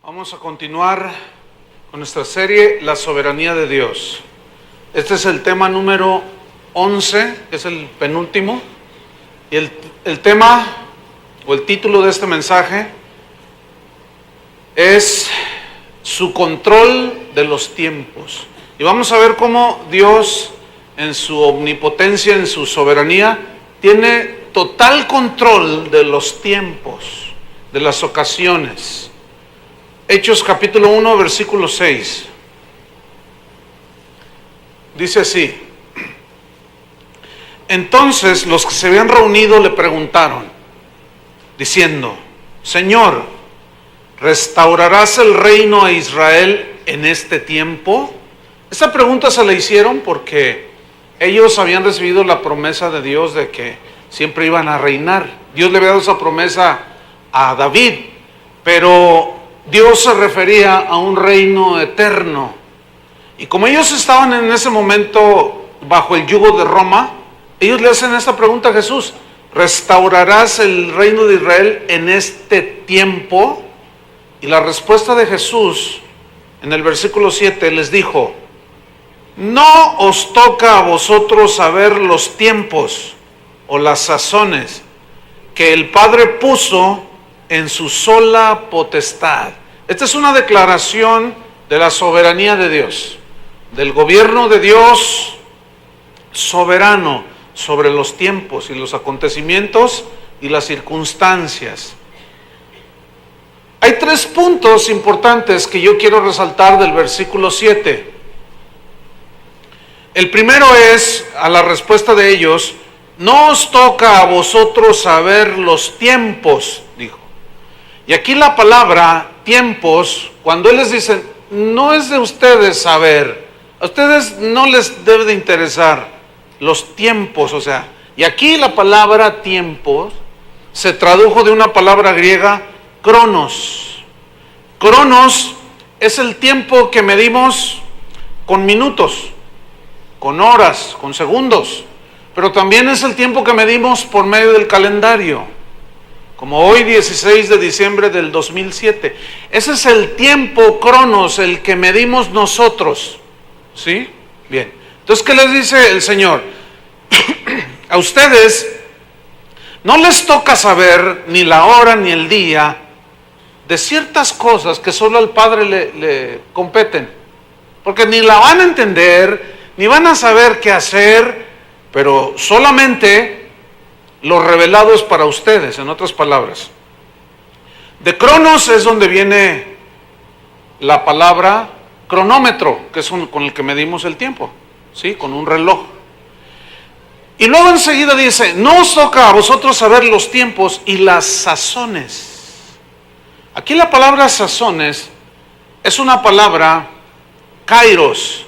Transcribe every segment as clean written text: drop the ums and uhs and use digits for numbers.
Vamos a continuar con nuestra serie La soberanía de Dios. Este es el tema número 11, que es el penúltimo. Y el tema o el título de este mensaje es Su control de los tiempos. Y vamos a ver cómo Dios, en su omnipotencia, en su soberanía, tiene total control de los tiempos, de las ocasiones. Hechos capítulo 1, versículo 6. Dice así: Entonces los que se habían reunido le preguntaron, diciendo: Señor, ¿restaurarás el reino a Israel en este tiempo? Esta pregunta se la hicieron porque ellos habían recibido la promesa de Dios de que siempre iban a reinar. Dios le había dado esa promesa a David, pero Dios se refería a un reino eterno. Y como ellos estaban en ese momento bajo el yugo de Roma, ellos le hacen esta pregunta a Jesús: ¿restaurarás el reino de Israel en este tiempo? Y la respuesta de Jesús en el versículo 7 les dijo: no os toca a vosotros saber los tiempos o las sazones que el Padre puso en su sola potestad. Esta es una declaración de la soberanía de Dios, del gobierno de Dios soberano sobre los tiempos y los acontecimientos y las circunstancias. Hay tres puntos importantes que yo quiero resaltar del versículo 7. El primero es, a la respuesta de ellos: no os toca a vosotros saber los tiempos, dijo. Y aquí la palabra tiempos, cuando Él les dice, no es de ustedes saber, a ustedes no les debe de interesar los tiempos, o sea, y aquí la palabra tiempos se tradujo de una palabra griega, cronos. Cronos es el tiempo que medimos con minutos, con horas, con segundos, pero también es el tiempo que medimos por medio del calendario, como hoy 16 de diciembre del 2007. Ese es el tiempo cronos, el que medimos nosotros, ¿sí? Bien, entonces ¿qué les dice el Señor? A ustedes no les toca saber ni la hora ni el día de ciertas cosas que solo al Padre le competen, porque ni la van a entender, ni van a saber qué hacer, pero solamente lo revelado es para ustedes. En otras palabras, de cronos es donde viene la palabra cronómetro, que es con el que medimos el tiempo, ¿sí? Con un reloj. Y luego enseguida dice: no os toca a vosotros saber los tiempos y las sazones. Aquí la palabra sazones es una palabra kairos,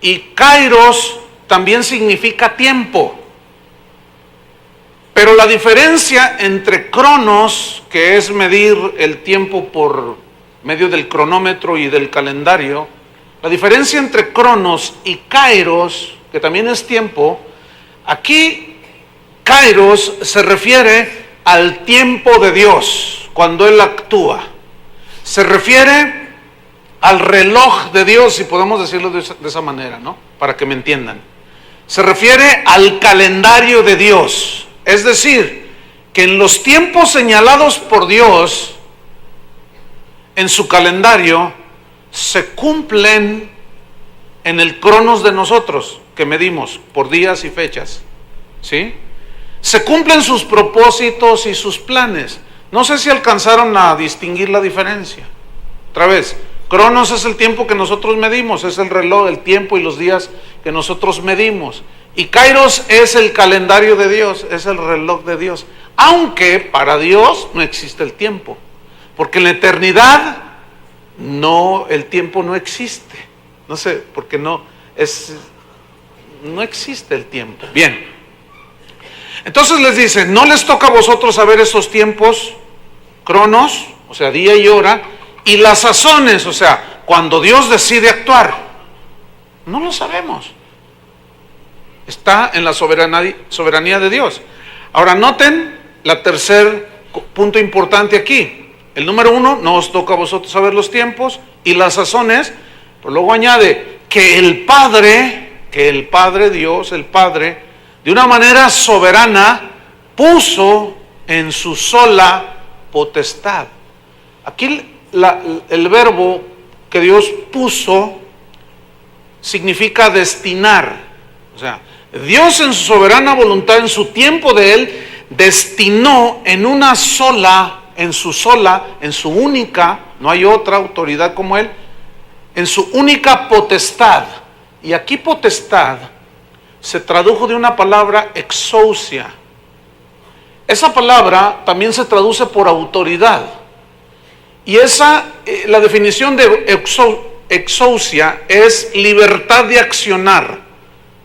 y kairos también significa tiempo. Pero la diferencia entre cronos, que es medir el tiempo por medio del cronómetro y del calendario, la diferencia entre cronos y kairos, que también es tiempo, aquí kairos se refiere al tiempo de Dios cuando Él actúa. Se refiere al reloj de Dios, si podemos decirlo de esa manera, ¿no? Para que me entiendan. Se refiere al calendario de Dios. Es decir, que en los tiempos señalados por Dios en su calendario se cumplen en el cronos de nosotros, que medimos por días y fechas, ¿sí? Se cumplen sus propósitos y sus planes. No sé si alcanzaron a distinguir la diferencia. Otra vez, cronos es el tiempo que nosotros medimos, es el reloj, el tiempo y los días que nosotros medimos. Y kairos es el calendario de Dios, es el reloj de Dios. Aunque para Dios no existe el tiempo, porque en la eternidad el tiempo no existe. No sé, porque no existe el tiempo. Bien. Entonces les dice: no les toca a vosotros saber esos tiempos, cronos, o sea, día y hora, y las sazones, o sea, cuando Dios decide actuar. No lo sabemos. Está en la soberanía de Dios. Ahora noten el tercer punto importante aquí. El número 1, no os toca a vosotros saber los tiempos y las sazones, pero luego añade que el Padre Dios, el Padre, de una manera soberana, puso en su sola potestad. Aquí el verbo que Dios puso significa destinar. O sea, Dios en su soberana voluntad, en su tiempo de Él, destinó en su única, no hay otra autoridad como Él, en su única potestad. Y aquí potestad se tradujo de una palabra exousia. Esa palabra también se traduce por autoridad. Y la definición de exousia es libertad de accionar.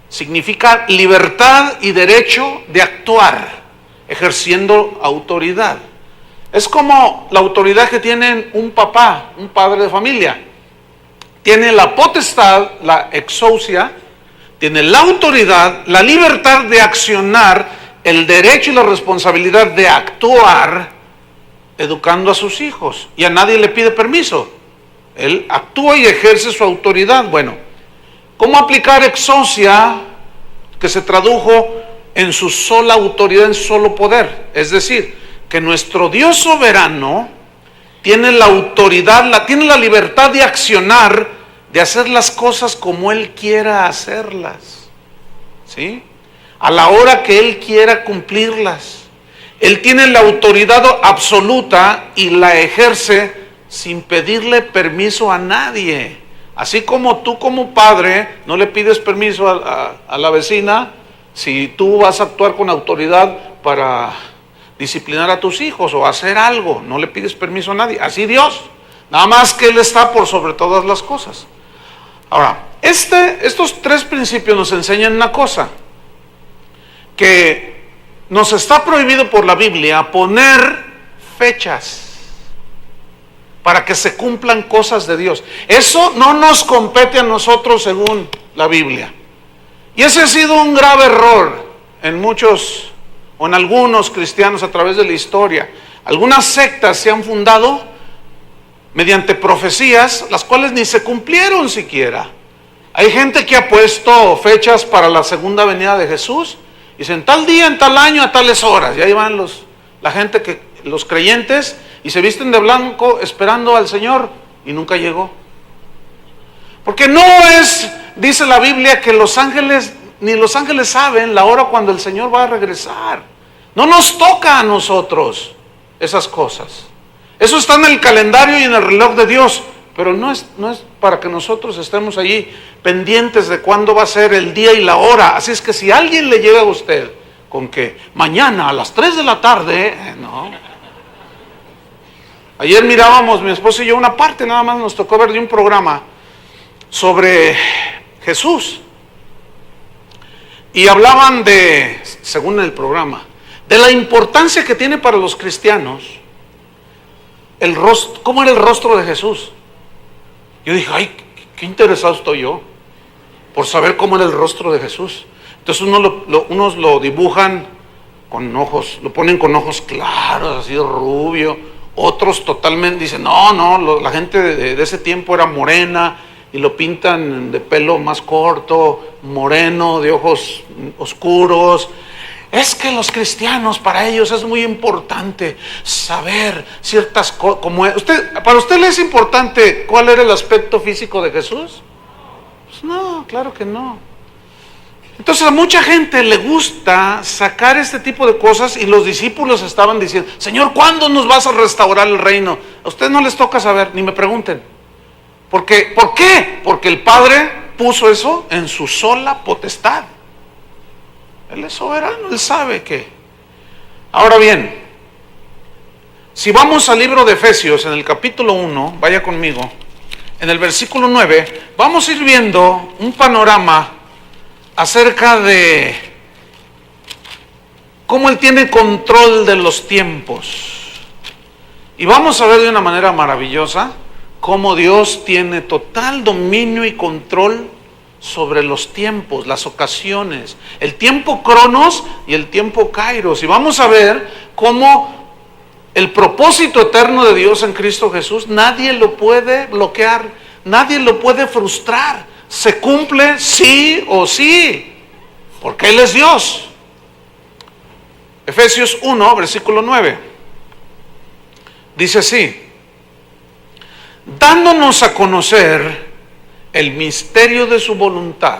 Significa libertad y derecho de actuar, ejerciendo autoridad. Es como la autoridad que tiene un papá, un padre de familia. Tiene la potestad, la exousia, tiene la autoridad, la libertad de accionar, el derecho y la responsabilidad de actuar, educando a sus hijos. Y a nadie le pide permiso. Él actúa y ejerce su autoridad. Bueno, ¿cómo aplicar exousia, que se tradujo en su sola autoridad, en su solo poder? Es decir, que nuestro Dios soberano tiene la autoridad, tiene la libertad de accionar, de hacer las cosas como Él quiera hacerlas, ¿sí? A la hora que Él quiera cumplirlas. Él tiene la autoridad absoluta y la ejerce sin pedirle permiso a nadie. Así como tú como padre no le pides permiso a la vecina si tú vas a actuar con autoridad para disciplinar a tus hijos o hacer algo, no le pides permiso a nadie. Así Dios, nada más que Él está por sobre todas las cosas. Ahora, estos tres principios nos enseñan una cosa, que nos está prohibido por la Biblia poner fechas para que se cumplan cosas de Dios. Eso no nos compete a nosotros según la Biblia. Y ese ha sido un grave error en muchos o en algunos cristianos a través de la historia. Algunas sectas se han fundado mediante profecías, las cuales ni se cumplieron siquiera. Hay gente que ha puesto fechas para la segunda venida de Jesús. Dicen tal día, en tal año, a tales horas. Y ahí van la gente, los creyentes, y se visten de blanco esperando al Señor, y nunca llegó. Porque no es, dice la Biblia, que ni los ángeles saben la hora cuando el Señor va a regresar. No nos toca a nosotros esas cosas. Eso está en el calendario y en el reloj de Dios, pero no es para que nosotros estemos allí pendientes de cuándo va a ser el día y la hora. Así es que si alguien le llega a usted con que mañana a las 3 de la tarde, no. Ayer mirábamos, mi esposo y yo, una parte nada más nos tocó ver de un programa sobre Jesús. Y hablaban según el programa, de la importancia que tiene para los cristianos el rostro, cómo era el rostro de Jesús. Yo dije, ay, qué interesado estoy yo por saber cómo era el rostro de Jesús. Entonces unos lo dibujan con ojos, lo ponen con ojos claros, así rubio. Otros totalmente dicen, no, la gente de ese tiempo era morena y lo pintan de pelo más corto, moreno, de ojos oscuros. Es que los cristianos, para ellos es muy importante saber ciertas cosas. ¿Para usted le es importante cuál era el aspecto físico de Jesús? Pues no, claro que no. Entonces a mucha gente le gusta sacar este tipo de cosas, y los discípulos estaban diciendo, Señor, ¿cuándo nos vas a restaurar el reino? A ustedes no les toca saber, ni me pregunten. ¿Por qué? Porque el Padre puso eso en su sola potestad. Él es soberano, Él sabe que. Ahora bien, si vamos al libro de Efesios, en el capítulo 1, vaya conmigo, en el versículo 9, vamos a ir viendo un panorama acerca de cómo Él tiene control de los tiempos. Y vamos a ver de una manera maravillosa cómo Dios tiene total dominio y control sobre los tiempos, las ocasiones, el tiempo cronos y el tiempo kairos. Y vamos a ver cómo El propósito eterno de Dios en Cristo Jesús, nadie lo puede bloquear, nadie lo puede frustrar. Se cumple sí o sí, porque Él es Dios. Efesios 1, versículo 9. Dice así: dándonos a conocer el misterio de su voluntad.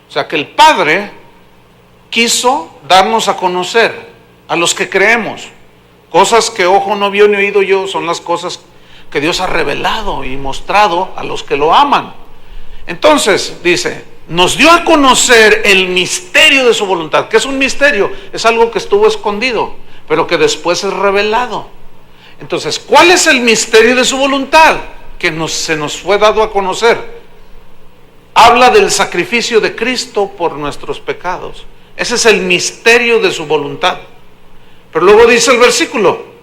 O sea que el Padre quiso darnos a conocer a los que creemos. Cosas que ojo no vio ni oído yo, son las cosas que Dios ha revelado y mostrado a los que lo aman. Entonces, dice, nos dio a conocer el misterio de su voluntad. ¿Qué es un misterio? Es algo que estuvo escondido, pero que después es revelado. Entonces, ¿cuál es el misterio de su voluntad? Que se nos fue dado a conocer. Habla del sacrificio de Cristo por nuestros pecados. Ese es el misterio de su voluntad. Pero luego dice el versículo,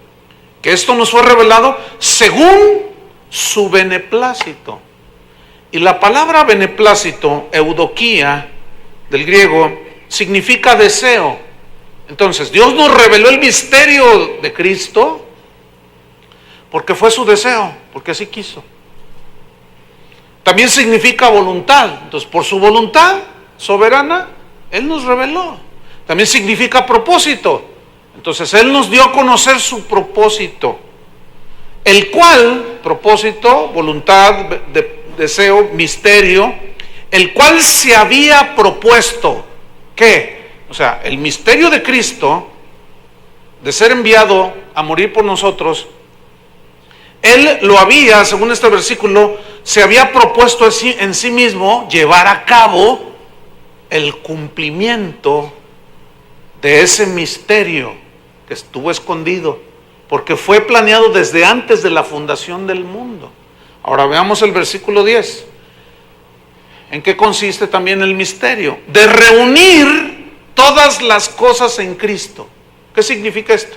que esto nos fue revelado según su beneplácito. Y la palabra beneplácito, eudoquía, del griego, significa deseo. Entonces, Dios nos reveló el misterio de Cristo porque fue su deseo, porque así quiso. También significa voluntad. Entonces, por su voluntad soberana, Él nos reveló. También significa propósito. Entonces, Él nos dio a conocer su propósito, el cual, propósito, voluntad, deseo, misterio, el cual se había propuesto. ¿Qué? O sea, el misterio de Cristo, de ser enviado a morir por nosotros, Él lo había, según este versículo, se había propuesto en sí mismo llevar a cabo el cumplimiento de ese misterio que estuvo escondido, porque fue planeado desde antes de la fundación del mundo. Ahora veamos el versículo 10. ¿En qué consiste también el misterio? De reunir todas las cosas en Cristo. ¿Qué significa esto?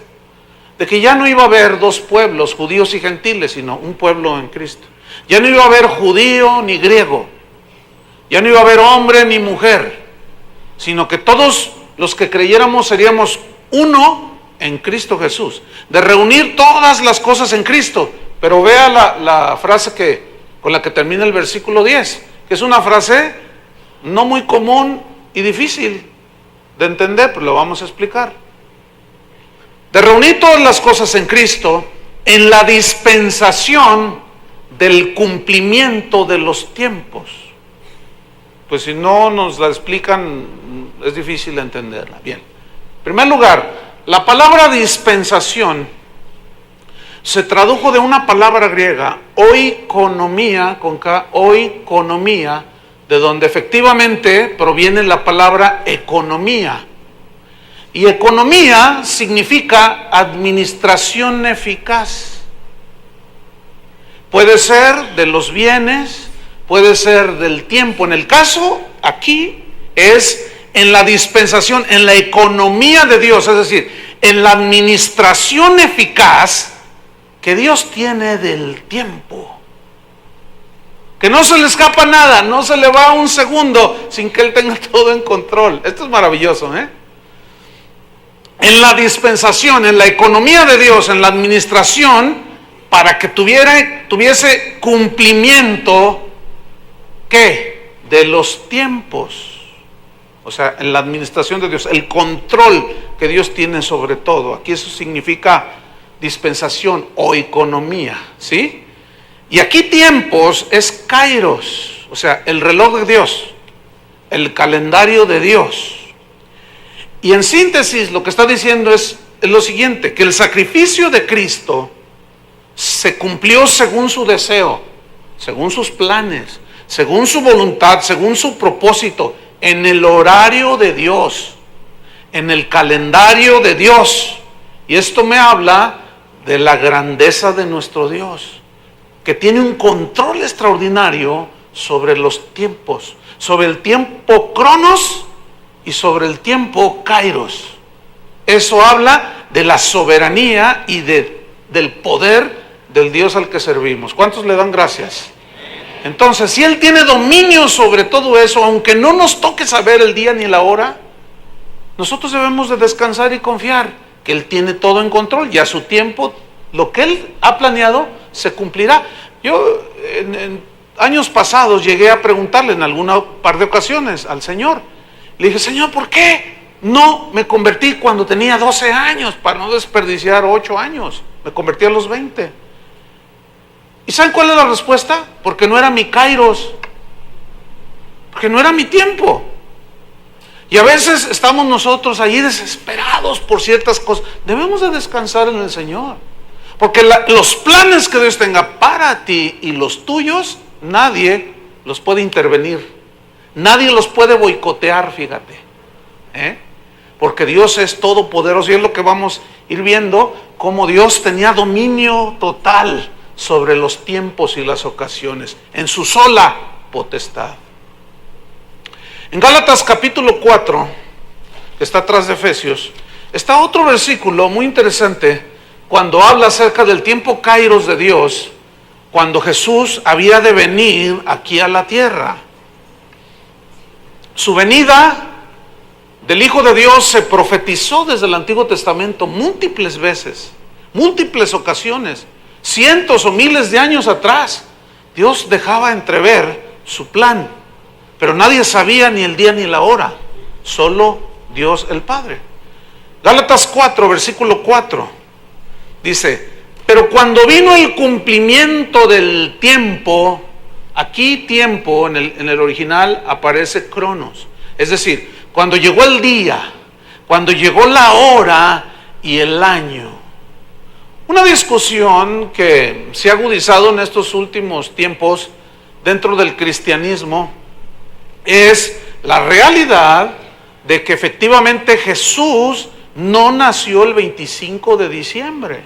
De que ya no iba a haber dos pueblos, judíos y gentiles, sino un pueblo en Cristo. Ya no iba a haber judío ni griego. Ya no iba a haber hombre ni mujer, sino que todos los que creyéramos seríamos uno en Cristo Jesús. De reunir todas las cosas en Cristo. Pero vea la frase con la que termina el versículo 10, que es una frase no muy común y difícil de entender, pero lo vamos a explicar. De reunir todas las cosas en Cristo en la dispensación del cumplimiento de los tiempos. Pues si no nos la explican, es difícil entenderla. Bien, en primer lugar, la palabra dispensación se tradujo de una palabra griega, oikonomía, con K, oikonomía, de donde efectivamente proviene la palabra economía. Y economía significa administración eficaz. Puede ser de los bienes, puede ser del tiempo. En el caso aquí es en la dispensación, en la economía de Dios, es decir, en la administración eficaz que Dios tiene del tiempo, que no se le escapa nada, no se le va un segundo sin que Él tenga todo en control. Esto es maravilloso, ¿eh? En la dispensación, en la economía de Dios, en la administración, para que tuviese cumplimiento, ¿qué? De los tiempos. O sea, en la administración de Dios, el control que Dios tiene sobre todo. Aquí eso significa dispensación o economía, ¿sí? Y aquí tiempos es kairos, o sea, el reloj de Dios, el calendario de Dios. Y en síntesis lo que está diciendo es lo siguiente, que el sacrificio de Cristo se cumplió según su deseo, según sus planes, según su voluntad, según su propósito, en el horario de Dios, en el calendario de Dios. Y esto me habla de la grandeza de nuestro Dios, que tiene un control extraordinario sobre los tiempos, sobre el tiempo cronos y sobre el tiempo kairos. Eso habla de la soberanía y del poder del Dios al que servimos. ¿Cuántos le dan gracias? Entonces, si Él tiene dominio sobre todo eso, aunque no nos toque saber el día ni la hora, nosotros debemos de descansar y confiar que Él tiene todo en control y a su tiempo lo que Él ha planeado se cumplirá. Yo en años pasados llegué a preguntarle en alguna par de ocasiones al Señor. Le dije, Señor, ¿por qué no me convertí cuando tenía 12 años para no desperdiciar 8 años? Me convertí a los 20. ¿Y saben cuál es la respuesta? Porque no era mi kairos, porque no era mi tiempo. Y a veces estamos nosotros ahí desesperados por ciertas cosas. Debemos de descansar en el Señor, porque los planes que Dios tenga para ti y los tuyos, nadie los puede intervenir, nadie los puede boicotear, fíjate, porque Dios es todopoderoso. Y es lo que vamos a ir viendo, cómo Dios tenía dominio total sobre los tiempos y las ocasiones, en su sola potestad. En Gálatas capítulo 4, que está atrás de Efesios, está otro versículo muy interesante, cuando habla acerca del tiempo kairos de Dios, cuando Jesús había de venir aquí a la tierra. Su venida del Hijo de Dios se profetizó desde el Antiguo Testamento múltiples veces, múltiples ocasiones, cientos o miles de años atrás. Dios dejaba entrever su plan, pero nadie sabía ni el día ni la hora, solo Dios el Padre. Gálatas 4, versículo 4, dice, pero cuando vino el cumplimiento del tiempo, aquí tiempo en el original aparece cronos, es decir, cuando llegó el día, cuando llegó la hora y el año. Una discusión que se ha agudizado en estos últimos tiempos dentro del cristianismo es la realidad de que efectivamente Jesús no nació el 25 de diciembre.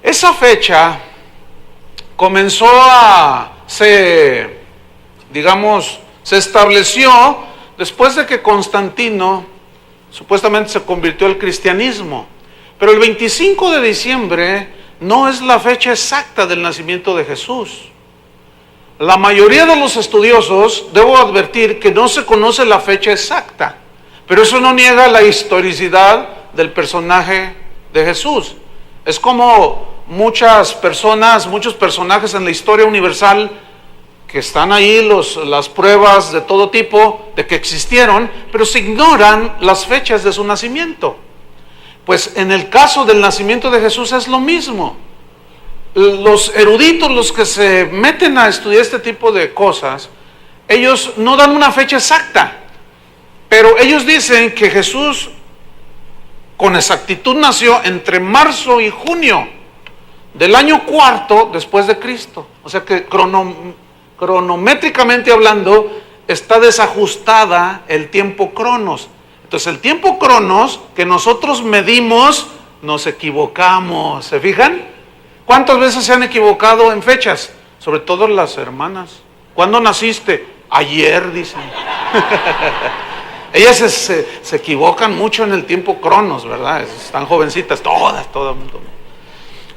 Esa fecha comenzó se estableció después de que Constantino supuestamente se convirtió al cristianismo. Pero el 25 de diciembre no es la fecha exacta del nacimiento de Jesús. La mayoría de los estudiosos, debo advertir que no se conoce la fecha exacta, pero eso no niega la historicidad del personaje de Jesús. Es como muchos personajes en la historia universal que están ahí, las pruebas de todo tipo de que existieron, pero se ignoran las fechas de su nacimiento. Pues en el caso del nacimiento de Jesús es lo mismo. Los eruditos, los que se meten a estudiar este tipo de cosas, ellos no dan una fecha exacta, pero ellos dicen que Jesús con exactitud nació entre marzo y junio del año 4 después de Cristo. O sea que cronométricamente hablando está desajustada el tiempo cronos. Entonces el tiempo cronos que nosotros medimos, nos equivocamos. ¿Se fijan? ¿Cuántas veces se han equivocado en fechas? Sobre todo las hermanas. ¿Cuándo naciste? Ayer, dicen. Ellas se equivocan mucho en el tiempo cronos, ¿verdad? Están jovencitas, todo el mundo.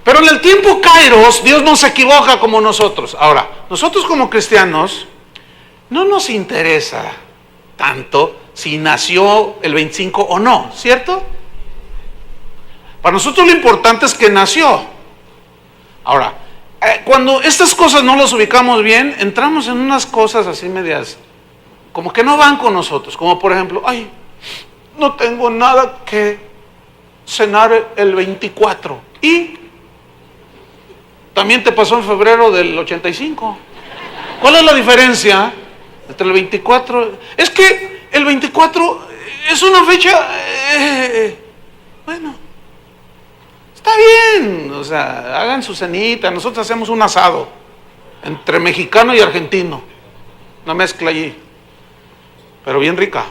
Pero en el tiempo kairos, Dios no se equivoca como nosotros. Ahora, nosotros como cristianos, no nos interesa tanto si nació el 25 o no, ¿cierto? Para nosotros lo importante es que nació. Ahora, cuando estas cosas no las ubicamos bien, entramos en unas cosas así medias, como que no van con nosotros. Como por ejemplo, no tengo nada que cenar el 24. ¿Y? También te pasó en febrero del 85. ¿Cuál es la diferencia entre el 24? Es que el 24 es una fecha, bueno, está bien, o sea, hagan su cenita. Nosotros hacemos un asado entre mexicano y argentino, una mezcla allí, pero bien rica.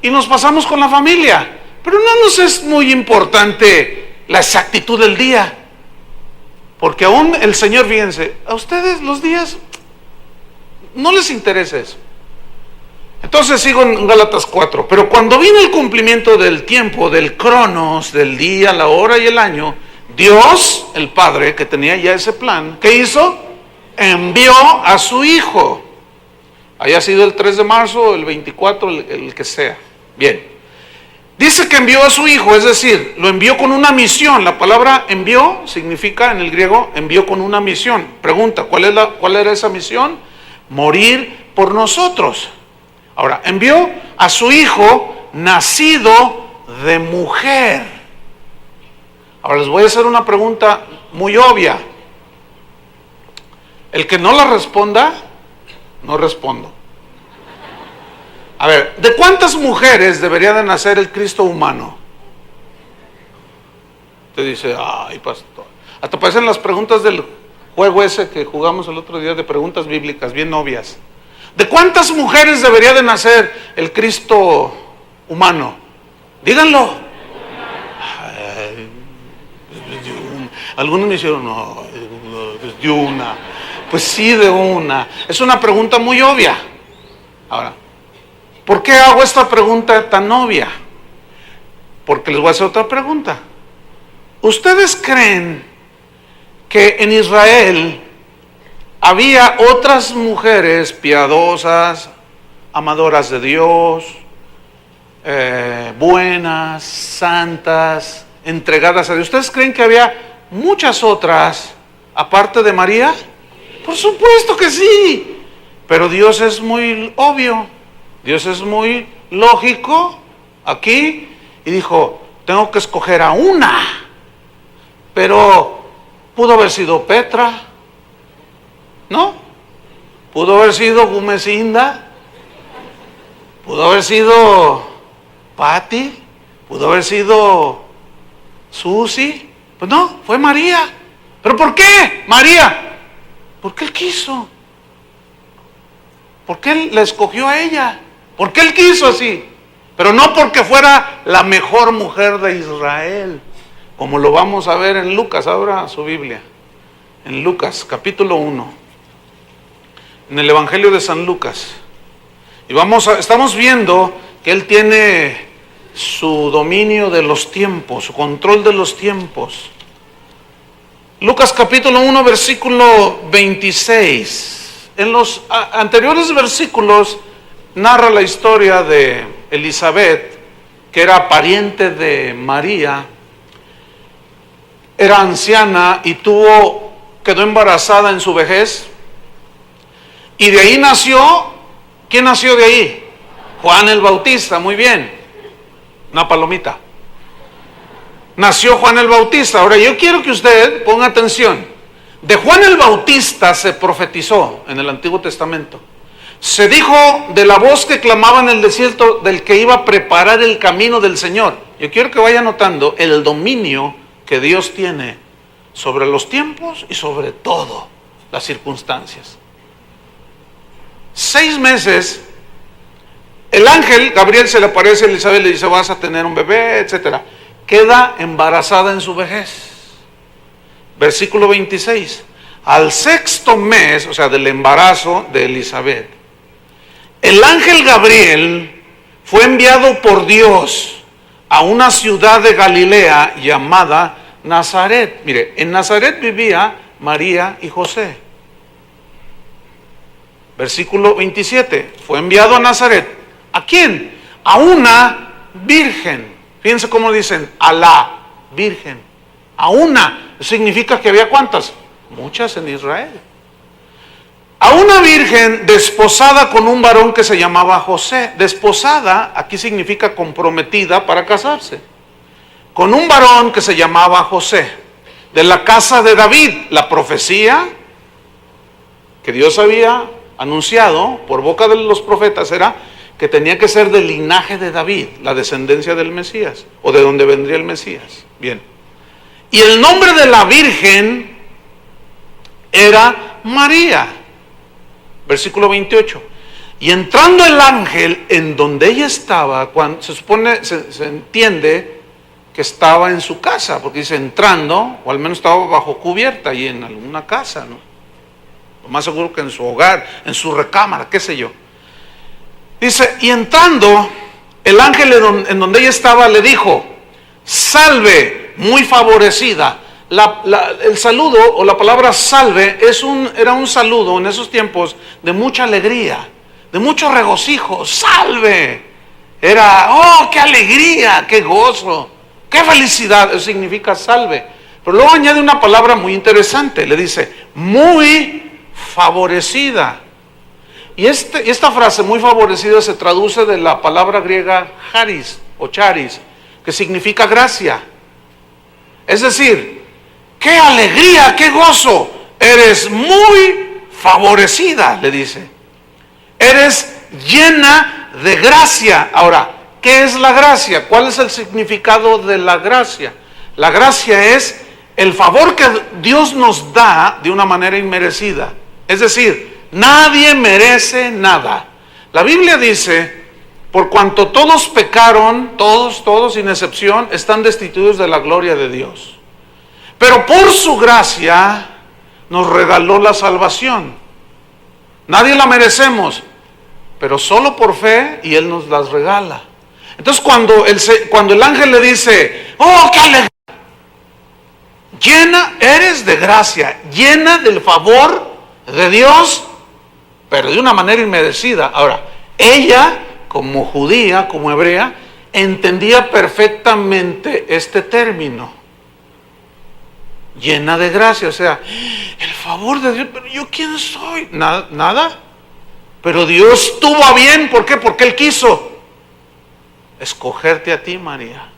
Y nos pasamos con la familia, pero no nos es muy importante la exactitud del día, porque aún el Señor, fíjense, a ustedes los días no les interesa eso. Entonces sigo en Gálatas 4. Pero cuando vino el cumplimiento del tiempo, del cronos, del día, la hora y el año, Dios, el Padre, que tenía ya ese plan, ¿qué hizo? Envió a su Hijo. Haya sido el 3 de marzo, el 24, el que sea. Bien. Dice que envió a su hijo, es decir, lo envió con una misión. La palabra envió significa en el griego envió con una misión. Pregunta, ¿cuál era esa misión? Morir por nosotros. Ahora, envió a su hijo nacido de mujer. Ahora les voy a hacer una pregunta muy obvia. El que no la responda, no respondo. A ver, ¿de cuántas mujeres debería de nacer el Cristo humano? Te dice, ay, pastor. Hasta parecen las preguntas del juego ese que jugamos el otro día de preguntas bíblicas, bien obvias. ¿De cuántas mujeres debería de nacer el Cristo humano? Díganlo. Ay, algunos me dijeron, no, de una. Pues sí, de una. Es una pregunta muy obvia. Ahora, ¿por qué hago esta pregunta tan obvia? Porque les voy a hacer otra pregunta. ¿Ustedes creen que en Israel había otras mujeres piadosas, amadoras de Dios, buenas, santas, entregadas a Dios? ¿Ustedes creen que había muchas otras aparte de María? Por supuesto que sí. Pero Dios es muy obvio. Dios es muy lógico aquí y dijo, tengo que escoger a una. Pero pudo haber sido Petra, ¿no? Pudo haber sido Gumesinda, pudo haber sido Patti, pudo haber sido Susi. Pues no, fue María. ¿Pero por qué María? Porque Él quiso. Porque Él la escogió a ella. Porque Él quiso así. Pero no porque fuera la mejor mujer de Israel. Como lo vamos a ver en Lucas. Abra su Biblia. En Lucas, capítulo 1. En el Evangelio de San Lucas. Y estamos viendo que Él tiene su dominio de los tiempos, su control de los tiempos. Lucas capítulo 1, versículo 26. En los anteriores versículos narra la historia de Elizabeth, que era pariente de María, era anciana y quedó embarazada en su vejez. Y de ahí nació, ¿quién nació de ahí? Juan el Bautista, muy bien. Una palomita. Nació Juan el Bautista. Ahora yo quiero que usted ponga atención. De Juan el Bautista se profetizó en el Antiguo Testamento. Se dijo de la voz que clamaba en el desierto del que iba a preparar el camino del Señor. Yo quiero que vaya notando el dominio que Dios tiene sobre los tiempos y sobre todo las circunstancias. 6 meses, el ángel Gabriel se le aparece a Elizabeth, le dice, vas a tener un bebé, etcétera. Queda embarazada en su vejez. Versículo 26. Al 6º mes, o sea, del embarazo de Elizabeth, el ángel Gabriel fue enviado por Dios a una ciudad de Galilea llamada Nazaret. Mire, en Nazaret vivía María y José. Versículo 27. Fue enviado a Nazaret. ¿A quién? A una virgen. Fíjense cómo dicen, a la virgen. A una. Significa que había ¿cuántas? Muchas en Israel. A una virgen desposada con un varón que se llamaba José. Desposada, aquí significa comprometida para casarse. Con un varón que se llamaba José. De la casa de David. La profecía que Dios había anunciado por boca de los profetas era que tenía que ser del linaje de David, la descendencia del Mesías, o de donde vendría el Mesías. Bien. Y el nombre de la virgen era María. Versículo 28. Y entrando el ángel en donde ella estaba, cuando se supone, se entiende que estaba en su casa, porque dice entrando, o al menos estaba bajo cubierta y en alguna casa, ¿no? Lo más seguro que en su hogar, en su recámara, qué sé yo. Dice, y entrando, el ángel en donde ella estaba le dijo, salve, muy favorecida. El saludo o la palabra salve era un saludo en esos tiempos de mucha alegría, de mucho regocijo. Salve, Era, oh, qué alegría, qué gozo, qué felicidad. Eso significa salve. Pero luego añade una palabra muy interesante. Le dice, muy favorecida. Y esta frase, muy favorecida, se traduce de la palabra griega charis o charis, que significa gracia. Es decir, qué alegría, qué gozo. Eres muy favorecida, le dice. Eres llena de gracia. Ahora, ¿qué es la gracia? ¿Cuál es el significado de la gracia? La gracia es el favor que Dios nos da de una manera inmerecida. Es decir, nadie merece nada. La Biblia dice, por cuanto todos pecaron, todos sin excepción, están destituidos de la gloria de Dios. Pero por su gracia nos regaló la salvación. Nadie la merecemos, pero solo por fe, y Él nos las regala. Entonces cuando el ángel le dice, oh, qué alegría, llena eres de gracia, llena del favor de Dios, pero de una manera inmerecida. Ahora, ella, como judía, como hebrea, entendía perfectamente este término. Llena de gracia, o sea, el favor de Dios. Pero yo, ¿quién soy? Nada. Pero Dios tuvo a bien, ¿por qué? Porque Él quiso escogerte a ti, María.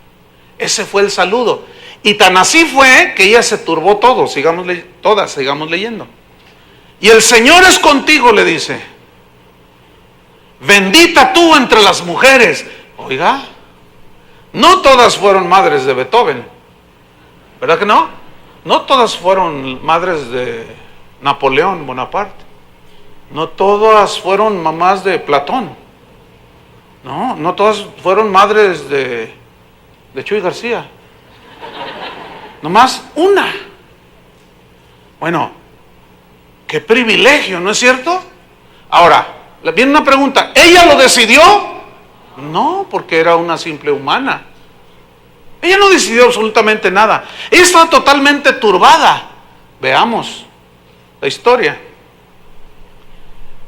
Ese fue el saludo. Y tan así fue que ella se turbó sigamos leyendo. Y el Señor es contigo, le dice. Bendita tú entre las mujeres. Oiga, no todas fueron madres de Beethoven, ¿verdad que no? No todas fueron madres de Napoleón Bonaparte. No todas fueron mamás de Platón. No todas fueron madres de Chuy García. Nomás una. Bueno, qué privilegio, ¿no es cierto? Ahora, viene una pregunta. ¿Ella lo decidió? No, porque era una simple humana. Ella no decidió absolutamente nada. Ella estaba totalmente turbada. Veamos la historia.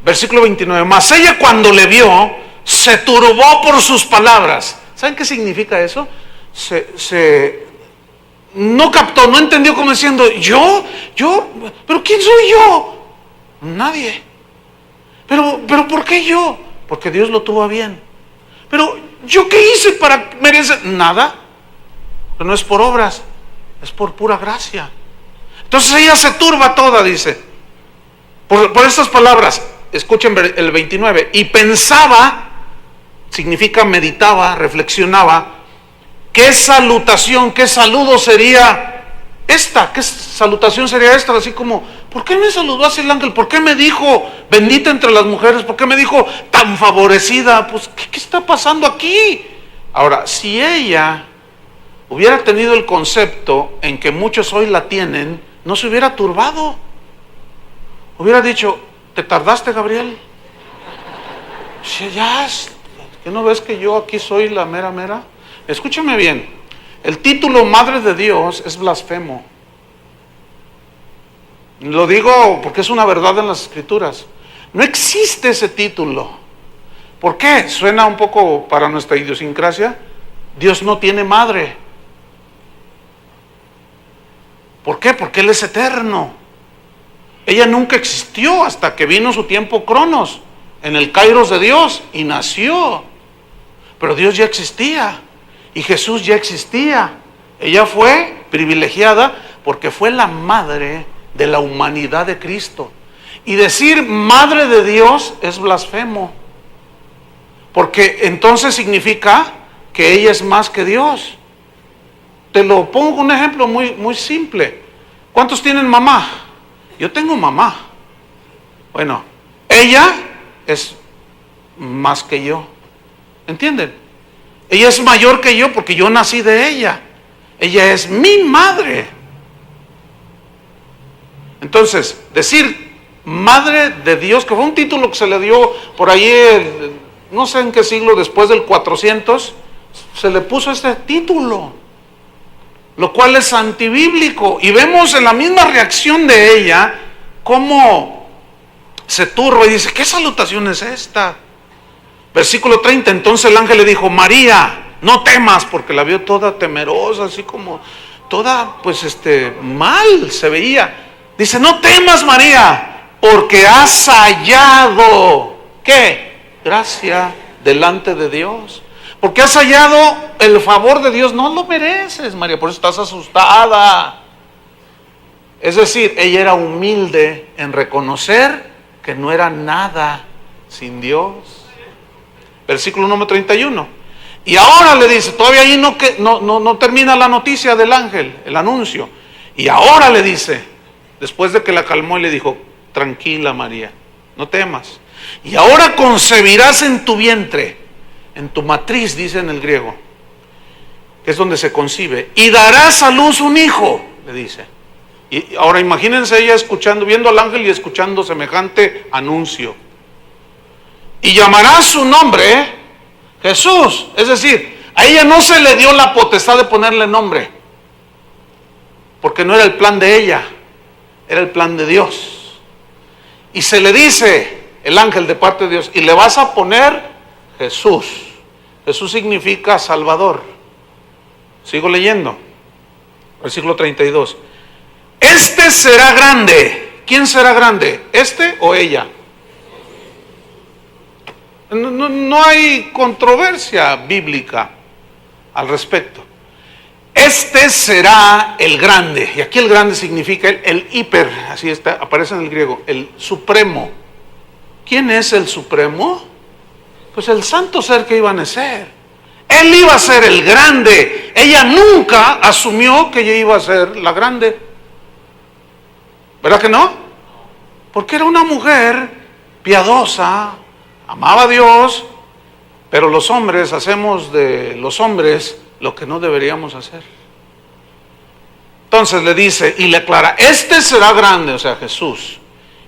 Versículo 29. Mas ella, cuando le vio, se turbó por sus palabras. ¿Saben qué significa eso? No captó, no entendió, como diciendo, yo, pero ¿quién soy yo? Nadie. Pero ¿por qué yo? Porque Dios lo tuvo a bien. Pero ¿yo qué hice para merecer? Nada. Pero no es por obras, es por pura gracia. Entonces ella se turba toda, dice, por estas palabras. Escuchen el 29. Y pensaba, significa meditaba, reflexionaba, ¿qué salutación, qué saludo sería esta? ¿Qué salutación sería esta? Así como, ¿por qué me saludó así el ángel? ¿Por qué me dijo bendita entre las mujeres? ¿Por qué me dijo tan favorecida? Pues, ¿qué está pasando aquí? Ahora, si ella hubiera tenido el concepto en que muchos hoy la tienen, no se hubiera turbado. Hubiera dicho, ¿te tardaste, Gabriel? ¿Qué no ves que yo aquí soy la mera mera? Escúchame bien, el título Madre de Dios es blasfemo. Lo digo porque es una verdad en las Escrituras. No existe ese título. ¿Por qué? Suena un poco para nuestra idiosincrasia. Dios no tiene madre. ¿Por qué? Porque Él es eterno. Ella nunca existió hasta que vino su tiempo Cronos, en el Kairos de Dios, y nació. Pero Dios ya existía. Y Jesús ya existía. Ella fue privilegiada porque fue la madre de la humanidad de Cristo. Y decir madre de Dios es blasfemo. Porque entonces significa que ella es más que Dios. Te lo pongo con un ejemplo muy simple. ¿Cuántos tienen mamá? Yo tengo mamá. Bueno, ella es más que yo. ¿Entienden? Ella es mayor que yo porque yo nací de ella. Ella es mi madre. Entonces, decir madre de Dios, que fue un título que se le dio por ahí, no sé en qué siglo, después del 400, se le puso este título, lo cual es antibíblico. Y vemos en la misma reacción de ella cómo se turba y dice, ¿qué salutación es esta? Versículo 30, entonces el ángel le dijo: María, no temas, porque la vio toda temerosa, así como toda, pues mal se veía. Dice: no temas, María, porque has hallado, ¿qué? Gracia delante de Dios. Porque has hallado el favor de Dios. No lo mereces, María, por eso estás asustada. Es decir, ella era humilde en reconocer que no era nada sin Dios. Versículo número 31. Y ahora le dice, todavía ahí no termina la noticia del ángel, el anuncio. Y ahora le dice, después de que la calmó y le dijo: tranquila, María, no temas. Y ahora concebirás en tu vientre, en tu matriz, dice en el griego, que es donde se concibe, y darás a luz un hijo, le dice. Y ahora imagínense ella escuchando, viendo al ángel y escuchando semejante anuncio. Y llamarás su nombre Jesús. Es decir, a ella no se le dio la potestad de ponerle nombre, porque no era el plan de ella, era el plan de Dios. Y se le dice el ángel de parte de Dios: y le vas a poner Jesús. Jesús significa Salvador. Sigo leyendo. Versículo 32. Este será grande. ¿Quién será grande? ¿Este o ella? No hay controversia bíblica al respecto. Este será el grande. Y aquí el grande significa el hiper, así está, aparece en el griego, el supremo. ¿Quién es el supremo? Pues el santo ser que iba a nacer. Él iba a ser el grande. Ella nunca asumió que ella iba a ser la grande. ¿Verdad que no? Porque era una mujer piadosa, amaba a Dios, pero los hombres hacemos de los hombres lo que no deberíamos hacer. Entonces le dice y le aclara: este será grande, o sea, Jesús,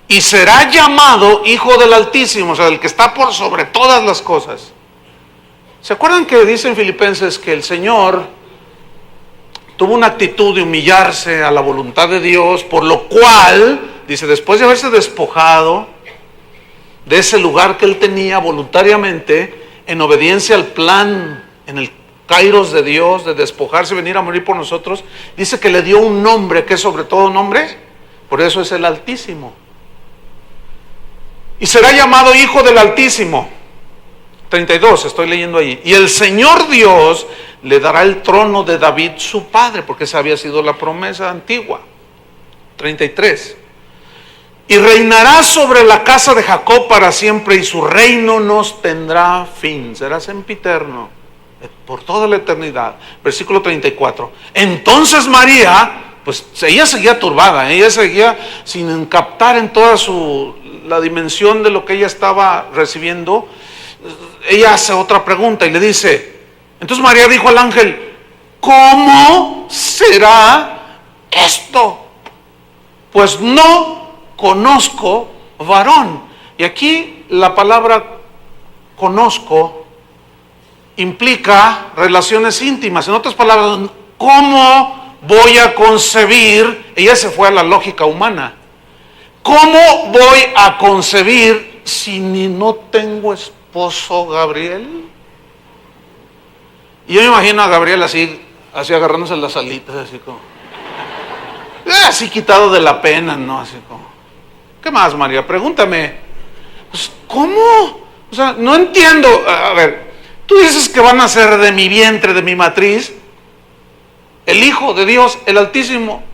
y será llamado Hijo del Altísimo, o sea, el que está por sobre todas las cosas. ¿Se acuerdan que dice en Filipenses que el Señor tuvo una actitud de humillarse a la voluntad de Dios, por lo cual, dice, después de haberse despojado de ese lugar que él tenía voluntariamente, en obediencia al plan, en el kairos de Dios, de despojarse y venir a morir por nosotros, dice que le dio un nombre que es sobre todo nombre, por eso es el Altísimo. Y será llamado Hijo del Altísimo. 32, estoy leyendo ahí. Y el Señor Dios le dará el trono de David su padre, porque esa había sido la promesa antigua. 33. Y reinará sobre la casa de Jacob para siempre, y su reino no tendrá fin. Será sempiterno, por toda la eternidad. Versículo 34. Entonces María, pues ella seguía turbada, ella seguía sin captar en toda la dimensión de lo que ella estaba recibiendo. Ella hace otra pregunta y le dice, entonces María dijo al ángel: ¿cómo será esto? Pues no conozco varón. Y aquí la palabra conozco implica relaciones íntimas. En otras palabras, ¿cómo voy a concebir? Ella se fue a la lógica humana. ¿Cómo voy a concebir si ni no tengo esposo, Gabriel? Y yo me imagino a Gabriel así agarrándose las alitas, así como, así quitado de la pena, ¿no? Así como, ¿qué más, María? Pregúntame. Pues, ¿cómo? O sea, no entiendo. A ver, tú dices que van a ser de mi vientre, de mi matriz, el Hijo de Dios, el Altísimo.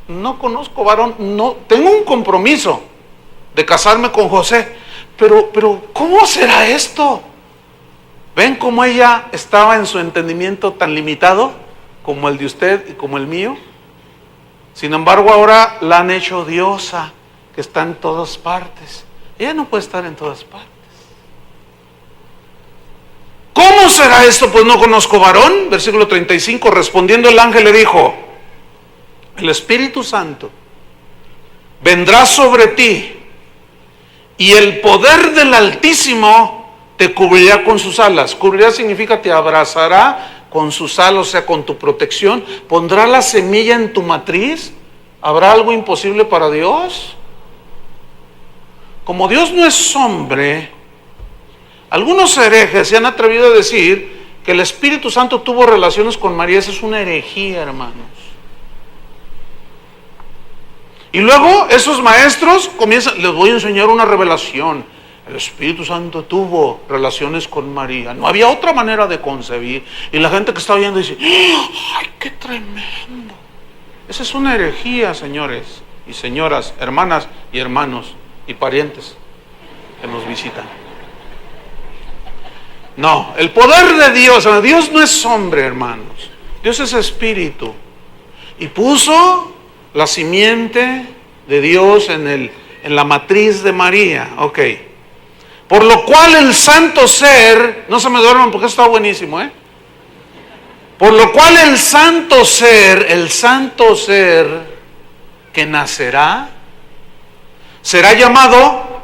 No conozco varón, no, tengo un compromiso de casarme con José, pero ¿cómo será esto? ¿Ven cómo ella estaba en su entendimiento tan limitado como el de usted y como el mío? Sin embargo, ahora la han hecho diosa, que está en todas partes. Ella no puede estar en todas partes. ¿Cómo será esto? Pues no conozco varón. Versículo 35, respondiendo el ángel le dijo: el Espíritu Santo vendrá sobre ti, y el poder del Altísimo te cubrirá con sus alas. Cubrirá significa te abrazará con sus alas, o sea, con tu protección. Pondrá la semilla en tu matriz. ¿Habrá algo imposible para Dios? Como Dios no es hombre, Algunos herejes se han atrevido a decir que el Espíritu Santo tuvo relaciones con María. Esa es una herejía, hermanos. Y luego esos maestros comienzan, les voy a enseñar una revelación. El Espíritu Santo tuvo relaciones con María. No había otra manera de concebir. Y la gente que está oyendo dice, ¡ay, qué tremendo! Esa es una herejía, señores y señoras, hermanas y hermanos y parientes que nos visitan. No, el poder de Dios, Dios no es hombre, hermanos. Dios es espíritu. Y puso la simiente de Dios en la matriz de María. Ok. Por lo cual el santo ser, no se me duerman porque esto está buenísimo, Por lo cual el santo ser que nacerá, será llamado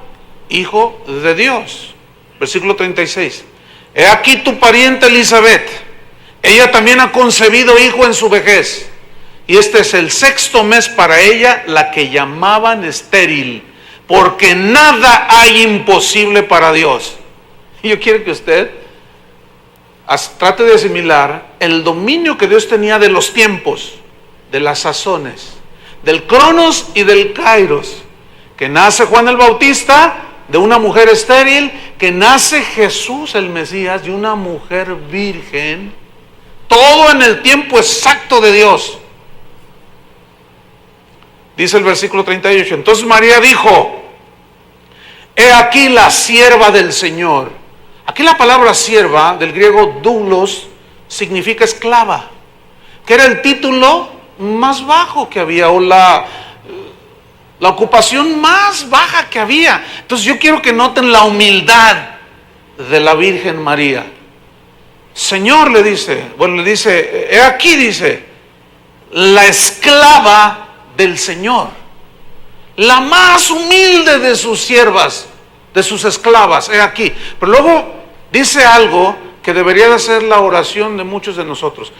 Hijo de Dios. Versículo 36. He aquí tu pariente Elizabeth, ella también ha concebido hijo en su vejez, y este es el 6º mes para ella, la que llamaban estéril, porque nada hay imposible para Dios. Y yo quiero que usted trate de asimilar el dominio que Dios tenía de los tiempos, de las sazones, del cronos y del kairos. Que nace Juan el Bautista de una mujer estéril, que nace Jesús el Mesías de una mujer virgen, todo en el tiempo exacto de Dios. Dice el versículo 38, entonces María dijo, he aquí la sierva del Señor. Aquí la palabra sierva, del griego doulos, significa esclava, que era el título más bajo que había, o la ocupación más baja que había. Entonces yo quiero que noten la humildad de la Virgen María. Señor, le dice, he aquí, dice, la esclava del Señor, la más humilde de sus siervas, de sus esclavas, he aquí. Pero luego dice algo que debería de ser la oración de muchos de nosotros,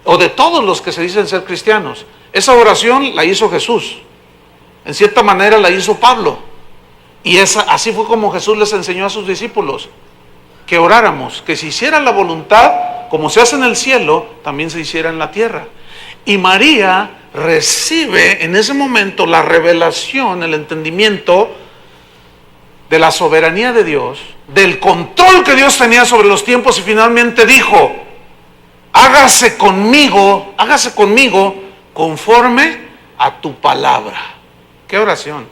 o de todos los que se dicen ser cristianos. Esa oración la hizo Jesús, en cierta manera la hizo Pablo, y así fue como Jesús les enseñó a sus discípulos, que oráramos, que se hiciera la voluntad, como se hace en el cielo, también se hiciera en la tierra. Y María recibe en ese momento la revelación, el entendimiento de la soberanía de Dios, del control que Dios tenía sobre los tiempos, y finalmente dijo, hágase conmigo conforme a tu palabra. ¿Qué oración?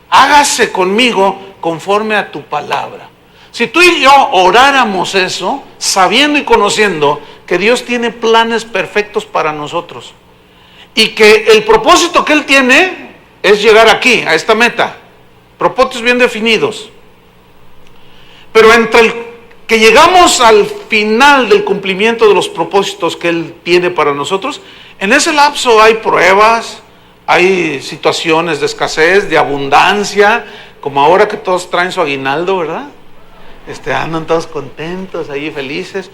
Hágase conmigo conforme a tu palabra. Si tú y yo oráramos eso, sabiendo y conociendo que Dios tiene planes perfectos para nosotros, y que el propósito que Él tiene es llegar aquí, a esta meta, propósitos bien definidos, pero entre el que llegamos al final del cumplimiento de los propósitos que Él tiene para nosotros, en ese lapso hay pruebas, hay situaciones de escasez, de abundancia, como ahora que todos traen su aguinaldo, ¿verdad? Andan todos contentos, ahí felices,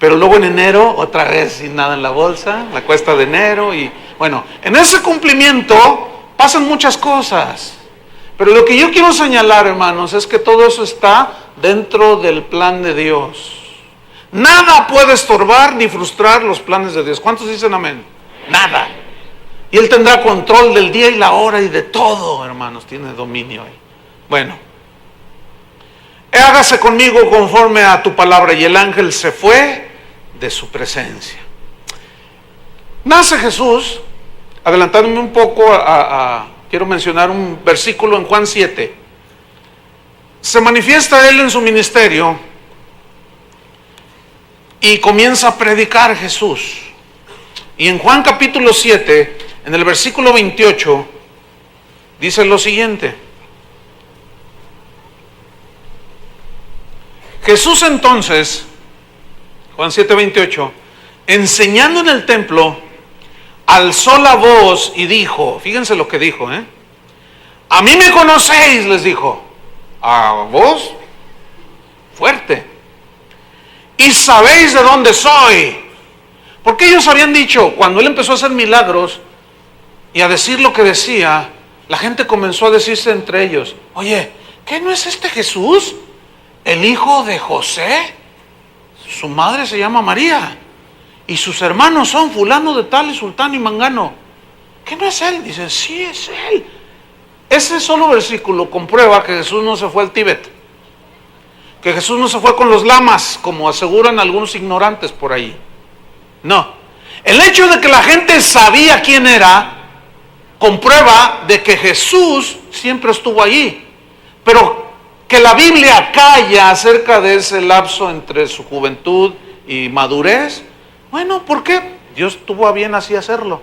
pero luego en enero otra vez sin nada en la bolsa, la cuesta de enero, y bueno, en ese cumplimiento pasan muchas cosas, pero lo que yo quiero señalar, hermanos, es que todo eso está dentro del plan de Dios. Nada puede estorbar ni frustrar los planes de Dios. ¿Cuántos dicen amén? Nada. Y Él tendrá control del día y la hora y de todo, hermanos, tiene dominio ahí. Bueno, hágase conmigo conforme a tu palabra. Y el ángel se fue de su presencia. Nace Jesús. Adelantándome un poco, quiero mencionar un versículo en Juan 7. Se manifiesta Él en su ministerio y comienza a predicar Jesús. Y en Juan capítulo 7, en el versículo 28, dice lo siguiente. Jesús entonces, Juan 7:28, enseñando en el templo, alzó la voz y dijo, fíjense lo que dijo, a mí me conocéis, les dijo, a vos, fuerte, y sabéis de dónde soy. Porque ellos habían dicho, cuando Él empezó a hacer milagros y a decir lo que decía, la gente comenzó a decirse entre ellos, oye, ¿qué no es este Jesús el hijo de José, su madre se llama María, y sus hermanos son fulano de tal y sultano y mangano. ¿Qué no es él? Dice, sí es él. Ese solo versículo comprueba que Jesús no se fue al Tíbet, que Jesús no se fue con los lamas, como aseguran algunos ignorantes por ahí. No. El hecho de que la gente sabía quién era, comprueba de que Jesús siempre estuvo allí. Pero que la Biblia calla acerca de ese lapso entre su juventud y madurez, bueno, ¿por qué? Dios tuvo a bien así hacerlo.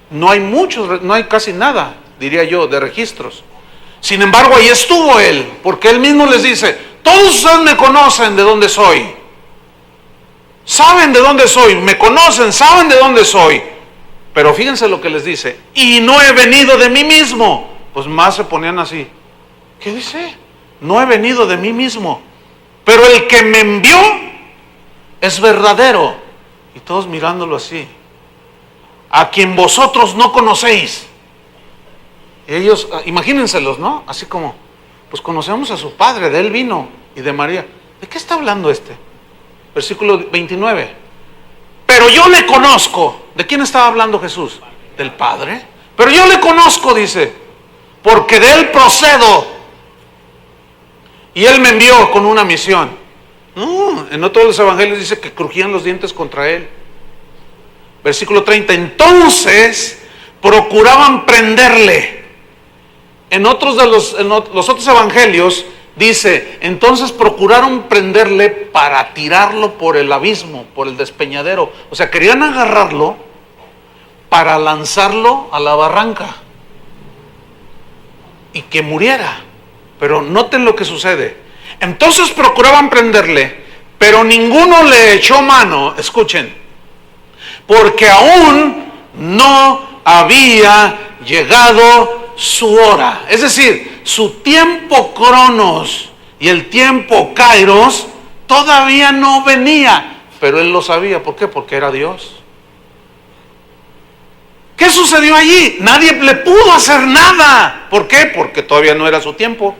No hay casi nada, diría yo, de registros. Sin embargo, ahí estuvo él, porque él mismo les dice, todos ustedes me conocen de dónde soy. Saben de dónde soy, me conocen, saben de dónde soy. Pero fíjense lo que les dice, y no he venido de mí mismo. Pues más se ponían así. ¿Qué dice? No he venido de mí mismo, pero el que me envió es verdadero. Y todos mirándolo así. A quien vosotros no conocéis. Ellos, imagínenselos, ¿no? Así como, pues conocemos a su padre, de él vino, y de María. ¿De qué está hablando este? Versículo 29. Pero yo le conozco. ¿De quién estaba hablando Jesús? Del Padre. Pero yo le conozco, dice, porque de él procedo. Y él me envió con una misión. No, en otros los evangelios dice que crujían los dientes contra él. Versículo 30. Entonces procuraban prenderle. En los otros evangelios dice, entonces procuraron prenderle para tirarlo por el abismo, por el despeñadero. O sea, querían agarrarlo para lanzarlo a la barranca y que muriera. Pero noten lo que sucede. Entonces procuraban prenderle, pero ninguno le echó mano. Escuchen, porque aún no había llegado su hora. Es decir, su tiempo cronos y el tiempo kairos todavía no venía. Pero él lo sabía. ¿Por qué? Porque era Dios. ¿Qué sucedió allí? Nadie le pudo hacer nada. ¿Por qué? Porque todavía no era su tiempo.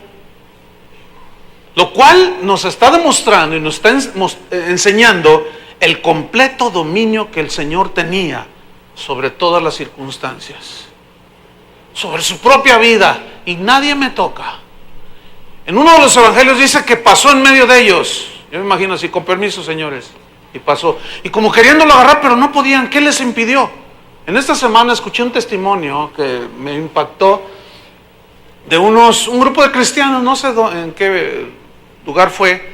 Lo cual nos está demostrando y nos está enseñando el completo dominio que el Señor tenía sobre todas las circunstancias, sobre su propia vida, y nadie me toca. En uno de los evangelios dice que pasó en medio de ellos. Yo me imagino así, con permiso, señores, y pasó. Y como queriéndolo agarrar, pero no podían. ¿Qué les impidió? En esta semana escuché un testimonio que me impactó de un grupo de cristianos, no sé en qué lugar fue,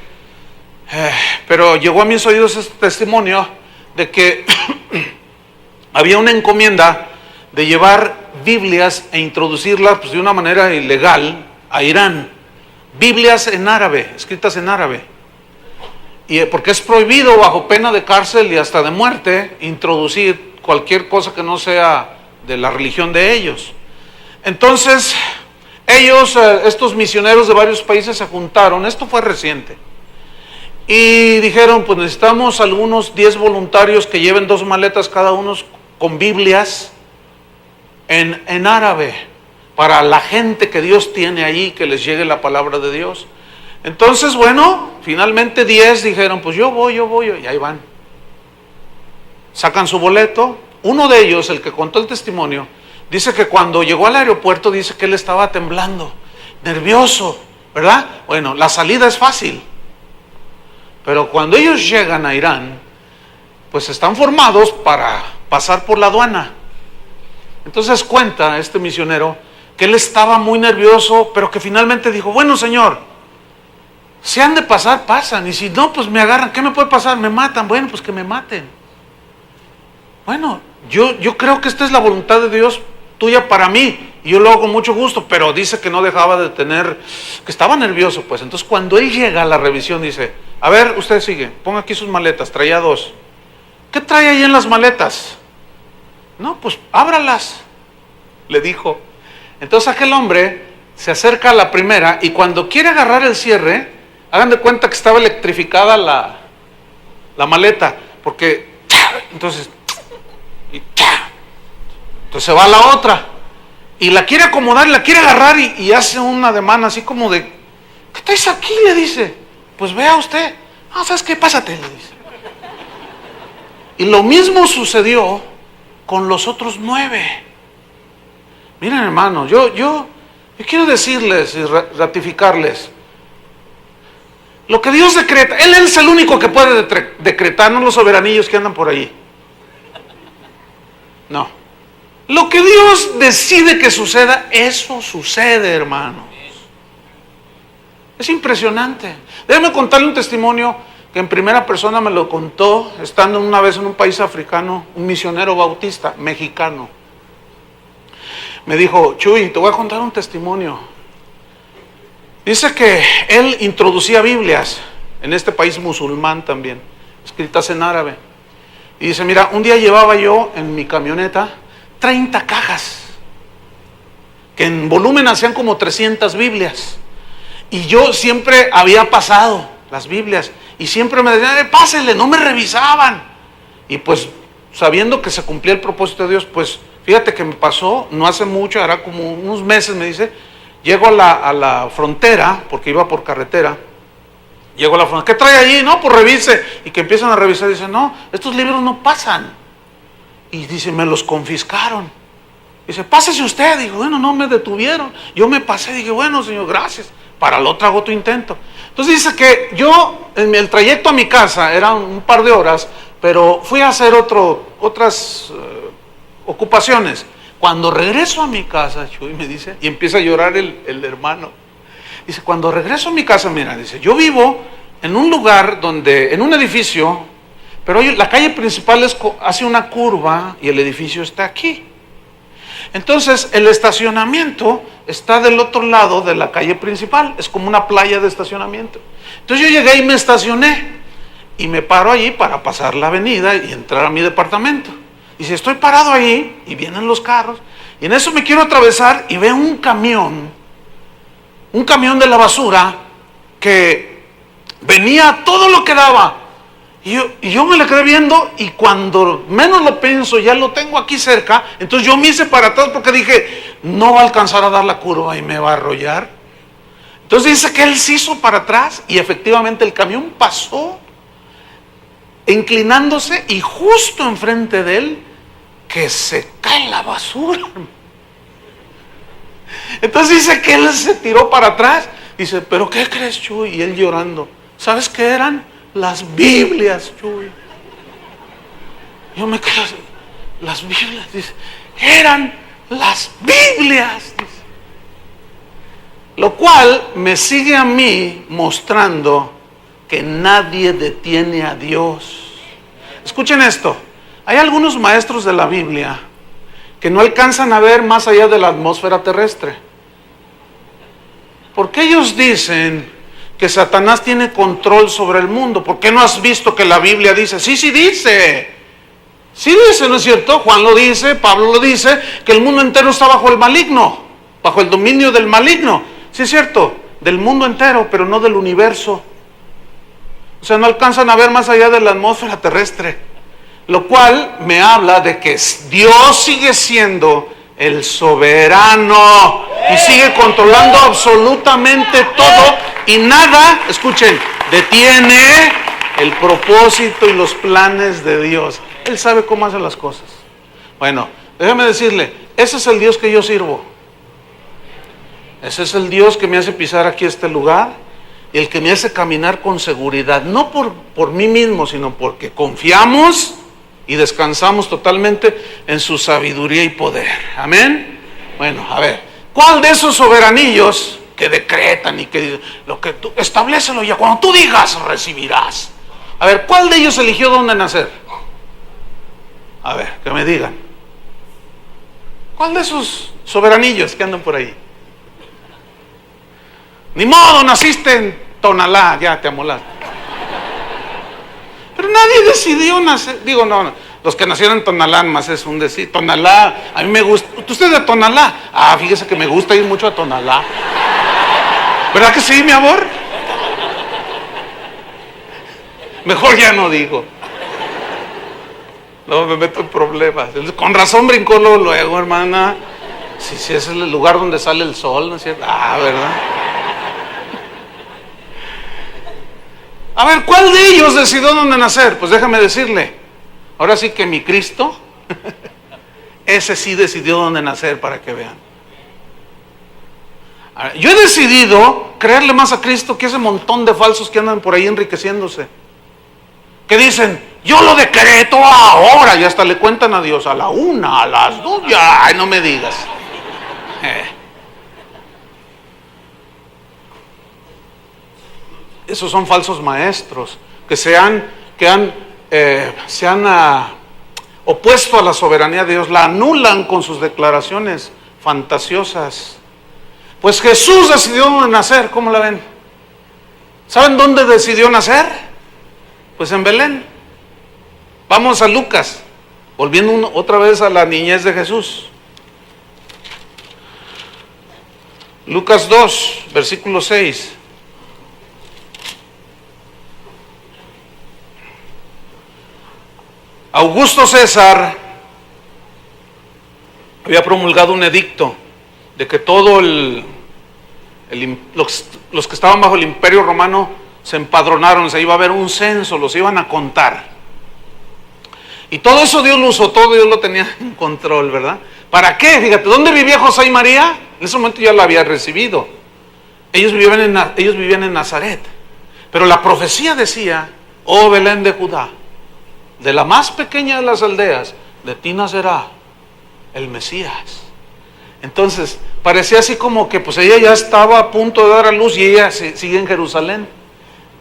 pero llegó a mis oídos este testimonio de que había una encomienda de llevar Biblias e introducirlas, pues, de una manera ilegal a Irán. Biblias en árabe, escritas en árabe. Y porque es prohibido bajo pena de cárcel y hasta de muerte introducir cualquier cosa que no sea de la religión de ellos. Entonces, ellos, estos misioneros de varios países se juntaron, esto fue reciente, y dijeron, pues necesitamos algunos 10 voluntarios que lleven 2 maletas cada uno con Biblias en árabe, para la gente que Dios tiene allí, que les llegue la palabra de Dios. Entonces, bueno, finalmente 10 dijeron, pues yo voy, y ahí van. Sacan su boleto. Uno de ellos, el que contó el testimonio, dice que cuando llegó al aeropuerto, dice que él estaba temblando, nervioso, ¿verdad? Bueno, la salida es fácil, pero cuando ellos llegan a Irán, pues están formados para pasar por la aduana. Entonces cuenta este misionero que él estaba muy nervioso, pero que finalmente dijo, bueno, Señor, si han de pasar, pasan, y si no, pues me agarran. ¿Qué me puede pasar? Me matan. Bueno, pues que me maten. Bueno, yo creo que esta es la voluntad de Dios tuya para mí, y yo lo hago con mucho gusto. Pero dice que no dejaba de tener, que estaba nervioso, pues. Entonces cuando él llega a la revisión, dice, a ver, usted sigue, ponga aquí sus maletas. Traía 2. ¿Qué trae ahí en las maletas? No, pues ábralas, le dijo. Entonces aquel hombre se acerca a la primera, y cuando quiere agarrar el cierre, hagan de cuenta que estaba electrificada la maleta, porque entonces se va a la otra y la quiere acomodar, la quiere agarrar, y hace un ademán así como de ¿qué estáis aquí? Le dice. Pues vea usted. No, ¿sabes qué? Pásate, le dice. Y lo mismo sucedió con los otros 9. Miren, hermanos, yo quiero decirles y ratificarles. Lo que Dios decreta, Él es el único que puede decretar, no los soberanillos que andan por ahí. No. Lo que Dios decide que suceda, eso sucede, hermanos. Es impresionante. Déjame contarle un testimonio que en primera persona me lo contó, estando una vez en un país africano, un misionero bautista, mexicano. Me dijo, Chuy, te voy a contar un testimonio. Dice que él introducía Biblias en este país musulmán también, escritas en árabe. Y dice, mira, un día llevaba yo en mi camioneta 30 cajas, que en volumen hacían como 300 Biblias. Y yo siempre había pasado las Biblias, y siempre me decían, pásenle, no me revisaban. Y pues, sabiendo que se cumplía el propósito de Dios, pues, fíjate que me pasó, no hace mucho, hará como unos meses, me dice, llego a la frontera, porque iba por carretera, llego a la frontera, ¿qué trae allí? No, pues revise. Y que empiezan a revisar, dicen, no, estos libros no pasan. Y dice, me los confiscaron. Dice, pásese usted. Digo, bueno, no me detuvieron. Yo me pasé, dije, bueno, señor, gracias. Para el otro hago otro intento. Entonces dice que yo, en el trayecto a mi casa, eran un par de horas, pero fui a hacer otras ocupaciones. Cuando regreso a mi casa, Chuy me dice, y empieza a llorar el hermano. Dice, cuando regreso a mi casa, mira, dice, yo vivo en un lugar donde, en un edificio, pero la calle principal hace una curva y el edificio está aquí. Entonces, el estacionamiento está del otro lado de la calle principal, es como una playa de estacionamiento. Entonces yo llegué y me estacioné, y me paro allí para pasar la avenida y entrar a mi departamento. Y si estoy parado ahí, y vienen los carros, y en eso me quiero atravesar, y veo un camión de la basura, que venía todo lo que daba. Y yo me le quedé viendo, y cuando menos lo pienso, ya lo tengo aquí cerca. Entonces yo me hice para atrás porque dije, no va a alcanzar a dar la curva y me va a arrollar. Entonces dice que él se hizo para atrás, y efectivamente el camión pasó inclinándose, y justo enfrente de él, que se cae la basura. Entonces dice que él se tiró para atrás. Dice, ¿pero qué crees, Chuy? Y él llorando. ¿Sabes qué eran? Las Biblias, Chuy. Yo me quedo así, las Biblias, dice, eran las Biblias, dice. Lo cual me sigue a mí mostrando que nadie detiene a Dios. Escuchen esto, hay algunos maestros de la Biblia que no alcanzan a ver más allá de la atmósfera terrestre. Porque ellos dicen que Satanás tiene control sobre el mundo. ¿Por qué no has visto que la Biblia dice? Sí dice. Sí dice, ¿no es cierto? Juan lo dice, Pablo lo dice, que el mundo entero está bajo el maligno, bajo el dominio del maligno. Sí es cierto, del mundo entero, pero no del universo. O sea, no alcanzan a ver más allá de la atmósfera terrestre. Lo cual me habla de que Dios sigue siendo el soberano y sigue controlando absolutamente todo, y nada, escuchen, detiene el propósito y los planes de Dios. Él sabe cómo hace las cosas. Bueno, déjame decirle, ese es el Dios que yo sirvo. Ese es el Dios que me hace pisar aquí este lugar, y el que me hace caminar con seguridad, no por mí mismo, sino porque confiamos y descansamos totalmente en su sabiduría y poder. Amén. Bueno, a ver, ¿cuál de esos soberanillos que decretan y que lo que tú establécelo ya, cuando tú digas recibirás? A ver, ¿cuál de ellos eligió dónde nacer? A ver, que me digan. ¿Cuál de esos soberanillos que andan por ahí? Ni modo, naciste en Tonalá, ya te amolaste. Pero nadie decidió nacer, digo, no, los que nacieron en Tonalá más es un decir. Tonalá, a mí me gusta. ¿Usted es de Tonalá? Ah, fíjese que me gusta ir mucho a Tonalá. ¿Verdad que sí, mi amor? Mejor ya no digo. No, me meto en problemas. Con razón brincó luego, hermana. Si es el lugar donde sale el sol, ¿no es cierto? Ah, ¿verdad? A ver, ¿cuál de ellos decidió dónde nacer? Pues déjame decirle, ahora sí que mi Cristo, ese sí decidió dónde nacer, para que vean. Yo he decidido creerle más a Cristo que ese montón de falsos que andan por ahí enriqueciéndose, que dicen, yo lo decreto ahora, y hasta le cuentan a Dios a la 1, a las 2, ya, ay, no me digas. Esos son falsos maestros que se han opuesto a la soberanía de Dios, la anulan con sus declaraciones fantasiosas. Pues Jesús decidió dónde nacer, ¿cómo la ven? ¿Saben dónde decidió nacer? Pues en Belén. Vamos a Lucas, volviendo otra vez a la niñez de Jesús. Lucas 2, versículo 6. Augusto César había promulgado un edicto de que todo los que estaban bajo el imperio romano se empadronaron, se iba a haber un censo, los iban a contar. Y todo eso Dios lo usó, todo Dios lo tenía en control, ¿verdad? ¿Para qué? Fíjate, ¿dónde vivía José y María? En ese momento ya la había recibido. Ellos vivían en Nazaret. Pero la profecía decía, oh Belén de Judá, de la más pequeña de las aldeas, de ti nacerá el Mesías. Entonces, parecía así como que pues ella ya estaba a punto de dar a luz y ella sigue en Jerusalén.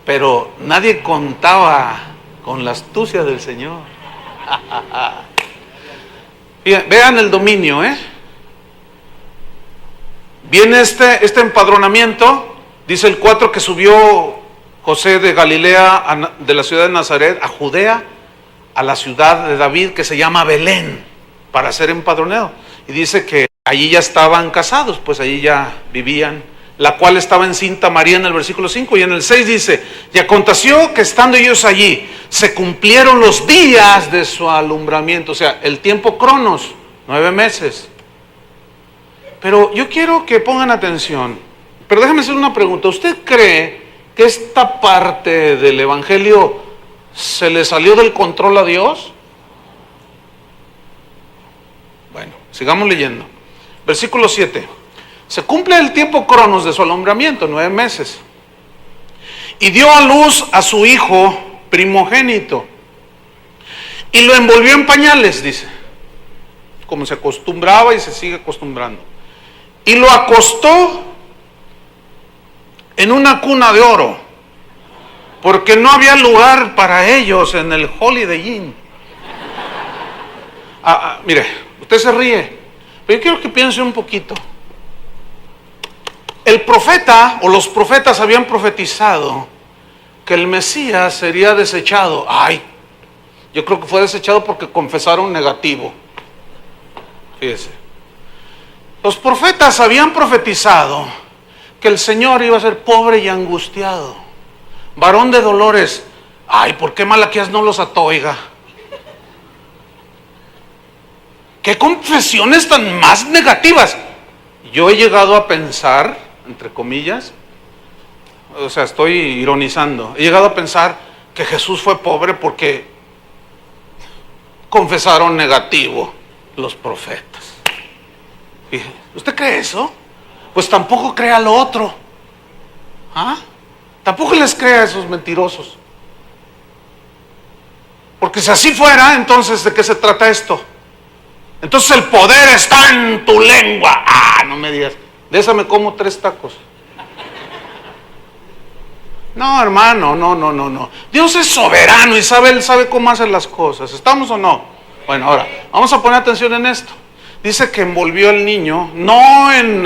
Pero nadie contaba con la astucia del Señor. Vean el dominio, Viene este empadronamiento, dice el 4 que subió José de Galilea, de la ciudad de Nazaret, a Judea, a la ciudad de David que se llama Belén, para ser empadronado. Y dice que allí ya estaban casados, pues allí ya vivían, la cual estaba encinta María en el versículo 5, y en el 6 dice, y aconteció que estando ellos allí, se cumplieron los días de su alumbramiento, o sea, el tiempo cronos, 9 meses. Pero yo quiero que pongan atención, pero déjame hacer una pregunta. ¿Usted cree que esta parte del Evangelio se le salió del control a Dios? Bueno, sigamos leyendo. Versículo 7. Se cumple el tiempo cronos de su alumbramiento, 9 meses. Y dio a luz a su hijo primogénito. Y lo envolvió en pañales, dice. Como se acostumbraba y se sigue acostumbrando. Y lo acostó en una cuna de oro, porque no había lugar para ellos en el Holiday Inn. Mire, usted se ríe, pero yo quiero que piense un poquito. El profeta o los profetas habían profetizado que el Mesías sería desechado. Yo creo que fue desechado porque confesaron negativo. Fíjese. Los profetas habían profetizado que el Señor iba a ser pobre y angustiado, varón de dolores. ¿Por qué Malaquías no los ató, oiga? ¿Qué confesiones tan más negativas? Yo he llegado a pensar, entre comillas, o sea, estoy ironizando, he llegado a pensar que Jesús fue pobre porque confesaron negativo los profetas. ¿Usted cree eso? Pues tampoco crea lo otro. Tampoco les crea a esos mentirosos. Porque si así fuera, entonces ¿de qué se trata esto? Entonces el poder está en tu lengua. No me digas, de esa me como 3 tacos. No, hermano, no. Dios es soberano y Él sabe cómo hacer las cosas. ¿Estamos o no? Bueno, ahora, vamos a poner atención en esto. Dice que envolvió al niño, no en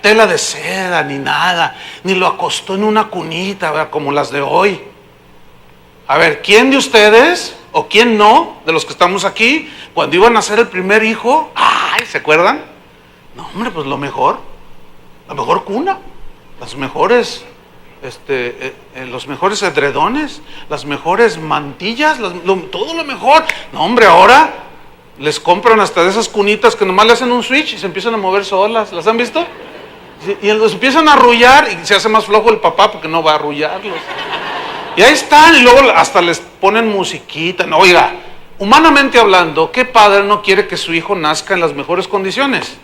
tela de seda ni nada, ni lo acostó en una cunita, ¿verdad? Como las de hoy. A ver, ¿quién de ustedes, o quién no, de los que estamos aquí, cuando iban a nacer el primer hijo, ¿se acuerdan? No, hombre, pues la mejor cuna, las mejores, los mejores edredones, las mejores mantillas, todo lo mejor. No, hombre, ahora les compran hasta de esas cunitas que nomás le hacen un switch y se empiezan a mover solas. ¿Las han visto? Y los empiezan a arrullar y se hace más flojo el papá porque no va a arrullarlos. Y ahí están, y luego hasta les ponen musiquita. No, oiga, humanamente hablando, ¿qué padre no quiere que su hijo nazca en las mejores condiciones?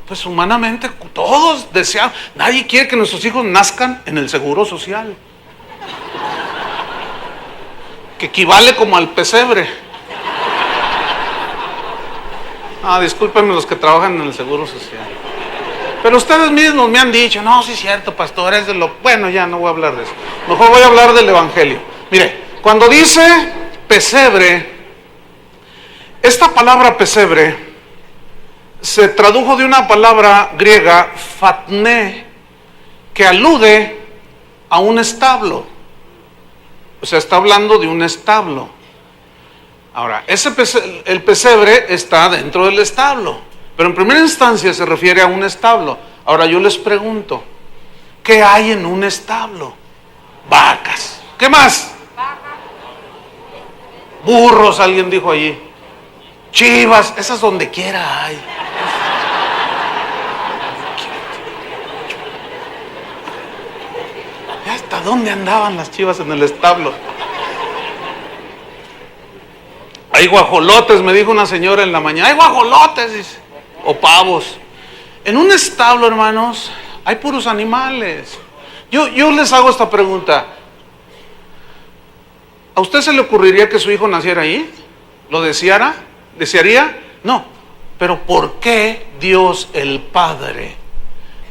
Pues humanamente todos desean, nadie quiere que nuestros hijos nazcan en el seguro social, que equivale como al pesebre. Discúlpenme los que trabajan en el seguro social. Pero ustedes mismos me han dicho, no, sí es cierto, pastor, es de lo... Bueno, ya no voy a hablar de eso. Mejor voy a hablar del evangelio. Mire, cuando dice pesebre, esta palabra pesebre se tradujo de una palabra griega, fatné, que alude a un establo. O sea, está hablando de un establo. Ahora, el pesebre está dentro del establo, pero en primera instancia se refiere a un establo. Ahora yo les pregunto, ¿qué hay en un establo? Vacas. ¿Qué más? Burros, alguien dijo allí. Chivas, esas donde quiera hay. ¿Hasta dónde andaban las chivas en el establo? Hay guajolotes, me dijo una señora en la mañana. Hay guajolotes, dice, o pavos. En un establo, hermanos, hay puros animales. Yo les hago esta pregunta. ¿A usted se le ocurriría que su hijo naciera ahí? ¿Lo deseara? ¿Desearía? No. Pero ¿por qué Dios el Padre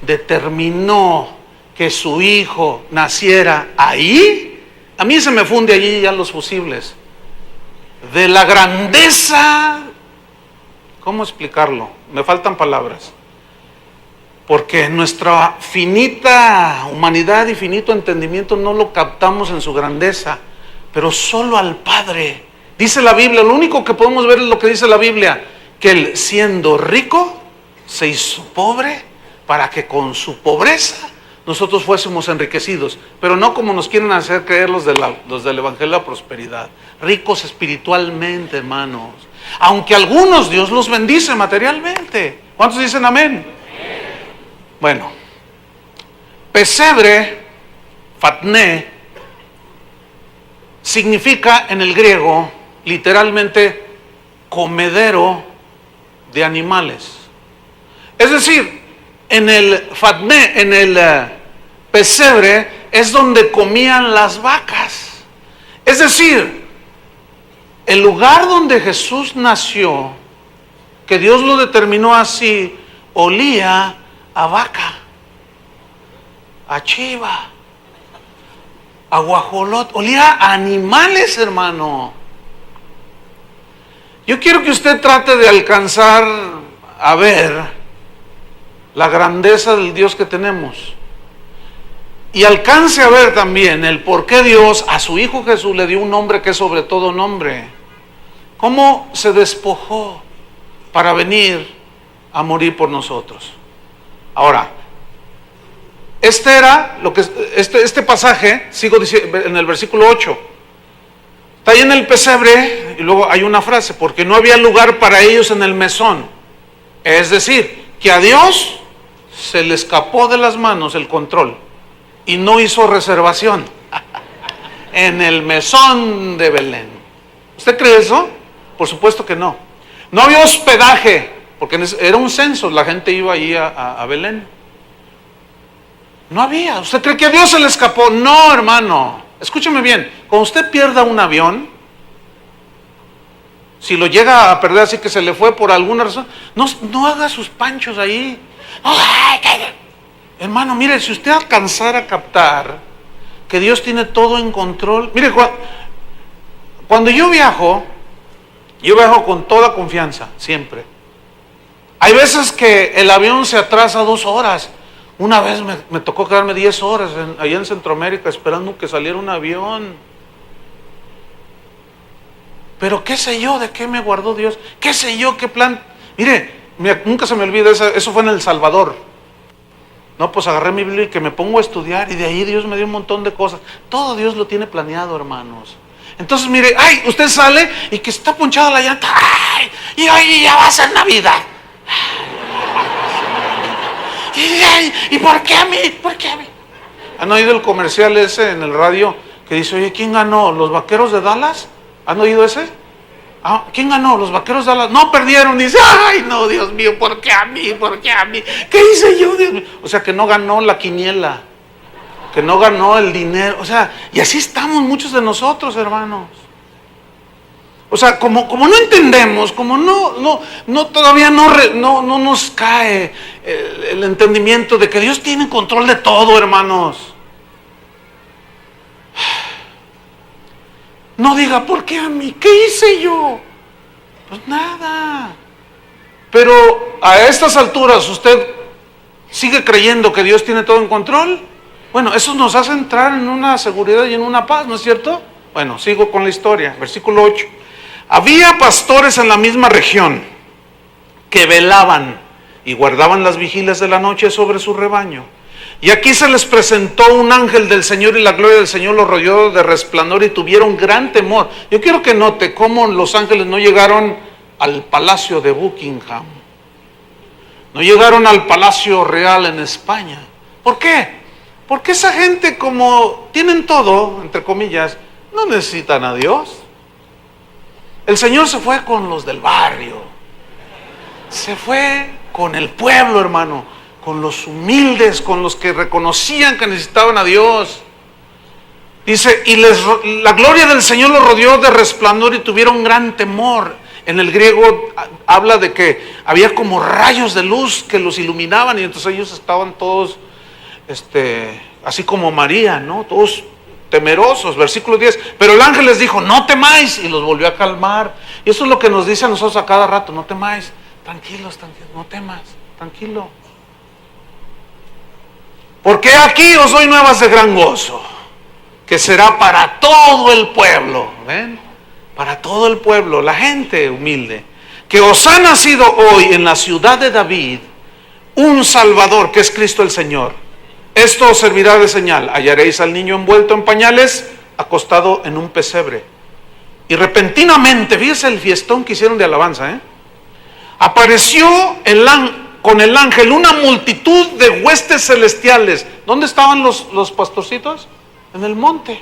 determinó que su hijo naciera ahí? A mí se me funde allí ya los fusibles. De la grandeza, ¿cómo explicarlo? Me faltan palabras. Porque nuestra finita humanidad y finito entendimiento no lo captamos en su grandeza, pero solo al Padre. Dice la Biblia, lo único que podemos ver es lo que dice la Biblia, que Él, siendo rico, se hizo pobre para que con su pobreza nosotros fuésemos enriquecidos, pero no como nos quieren hacer creer los del Evangelio de la Prosperidad, ricos espiritualmente, hermanos. Aunque algunos Dios los bendice materialmente. ¿Cuántos dicen amén? Bueno, pesebre, fatné, significa en el griego literalmente comedero de animales. Es decir, en el fatné, en el pesebre, es donde comían las vacas. Es decir, el lugar donde Jesús nació, que Dios lo determinó así, olía a vaca, a chiva, a guajolote, olía a animales, hermano. Yo quiero que usted trate de alcanzar a ver la grandeza del Dios que tenemos. Y alcance a ver también el por qué Dios a su Hijo Jesús le dio un nombre que es sobre todo nombre. Cómo se despojó para venir a morir por nosotros. Ahora, este pasaje, sigo diciendo en el versículo 8, está ahí en el pesebre y luego hay una frase, porque no había lugar para ellos en el mesón. Es decir, que a Dios se le escapó de las manos el control y no hizo reservación en el mesón de Belén. ¿Usted cree eso? Por supuesto que no. No había hospedaje, porque era un censo, la gente iba allí a Belén. No había. ¿Usted cree que a Dios se le escapó? No, hermano. Escúcheme bien, cuando usted pierda un avión, si lo llega a perder así que se le fue por alguna razón, no haga sus panchos ahí. Hermano, mire, si usted alcanzara a captar que Dios tiene todo en control. Mire, cuando yo viajo con toda confianza, siempre. Hay veces que el avión se atrasa 2 horas. Una vez me tocó quedarme 10 horas allá en Centroamérica esperando que saliera un avión. Pero qué sé yo de qué me guardó Dios, qué sé yo qué plan. Mire, nunca se me olvida, eso fue en El Salvador. No, pues agarré mi Biblia y que me pongo a estudiar y de ahí Dios me dio un montón de cosas. Todo Dios lo tiene planeado, hermanos. Entonces mire, usted sale y que está ponchada la llanta, y ya va a ser Navidad. ¿Y por qué a mí? ¿Por qué a mí? ¿Han oído el comercial ese en el radio que dice, oye, ¿quién ganó? ¿Los Vaqueros de Dallas? ¿Han oído ese? ¿Quién ganó? ¿Los Vaqueros de Dallas? No, perdieron. Dice, ay, no, Dios mío, ¿por qué a mí? ¿Por qué a mí? ¿Qué hice yo, Dios mío? O sea, que no ganó la quiniela, que no ganó el dinero. O sea, y así estamos muchos de nosotros, hermanos. O sea, como no entendemos, como todavía no nos cae el entendimiento de que Dios tiene control de todo, hermanos. No diga, ¿por qué a mí? ¿Qué hice yo? Pues nada. Pero a estas alturas, ¿usted sigue creyendo que Dios tiene todo en control? Bueno, eso nos hace entrar en una seguridad y en una paz, ¿no es cierto? Bueno, sigo con la historia, versículo 8. Había pastores en la misma región que velaban y guardaban las vigilias de la noche sobre su rebaño. Y aquí se les presentó un ángel del Señor y la gloria del Señor los rodeó de resplandor y tuvieron gran temor. Yo quiero que note cómo los ángeles no llegaron al palacio de Buckingham. No llegaron al Palacio Real en España. ¿Por qué? Porque esa gente, como tienen todo, entre comillas, no necesitan a Dios. El Señor se fue con los del barrio, se fue con el pueblo, hermano, con los humildes, con los que reconocían que necesitaban a Dios. Dice, y la gloria del Señor los rodeó de resplandor y tuvieron gran temor. En el griego habla de que había como rayos de luz que los iluminaban y entonces ellos estaban todos, así como María, ¿no? Todos temerosos. Versículo 10, pero el ángel les dijo, no temáis, y los volvió a calmar. Y eso es lo que nos dice a nosotros a cada rato, no temáis, tranquilos, no temas, tranquilo. Porque aquí os doy nuevas de gran gozo, que será para todo el pueblo, ¿ven? Para todo el pueblo, la gente humilde, que os ha nacido hoy en la ciudad de David un Salvador, que es Cristo el Señor. Esto os servirá de señal, hallaréis al niño envuelto en pañales, acostado en un pesebre. Y repentinamente, fíjese el fiestón que hicieron de alabanza, apareció con el ángel una multitud de huestes celestiales. ¿Dónde estaban los pastorcitos? En el monte.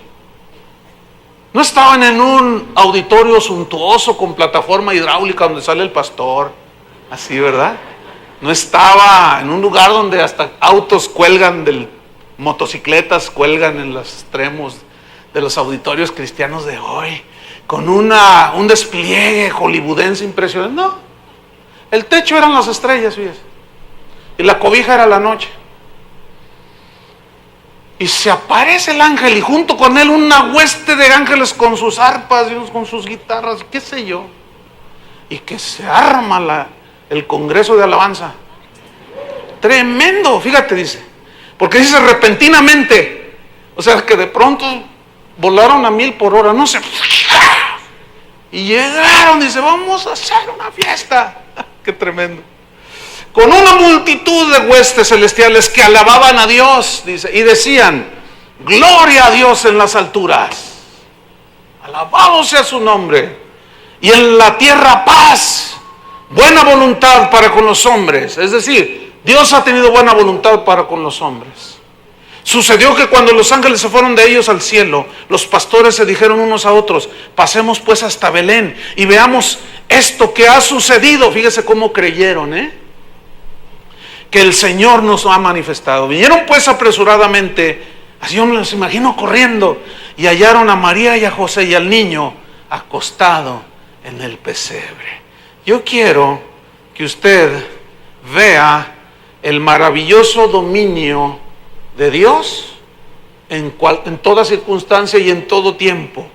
No estaban en un auditorio suntuoso con plataforma hidráulica donde sale el pastor, así, ¿verdad? No estaba en un lugar donde hasta autos cuelgan, motocicletas cuelgan en los extremos de los auditorios cristianos de hoy, con un despliegue hollywoodense impresionante. No, el techo eran las estrellas, fíjese, y la cobija era la noche. Y se aparece el ángel y junto con él una hueste de ángeles con sus arpas y unos con sus guitarras, qué sé yo, y que se arma el congreso de alabanza. Tremendo, fíjate, dice, porque dice repentinamente, o sea que de pronto volaron a 1000 por hora, no sé, y llegaron, dice, vamos a hacer una fiesta. Qué tremendo. Con una multitud de huestes celestiales que alababan a Dios, dice, y decían, gloria a Dios en las alturas, alabado sea su nombre, y en la tierra paz, buena voluntad para con los hombres. Es decir, Dios ha tenido buena voluntad para con los hombres. Sucedió que cuando los ángeles se fueron de ellos al cielo, los pastores se dijeron unos a otros, pasemos pues hasta Belén y veamos esto que ha sucedido. Fíjese cómo creyeron, que el Señor nos ha manifestado. Vinieron pues apresuradamente, así yo me los imagino corriendo, y hallaron a María y a José y al niño acostado en el pesebre. Yo quiero que usted vea el maravilloso dominio de Dios en toda circunstancia y en todo tiempo.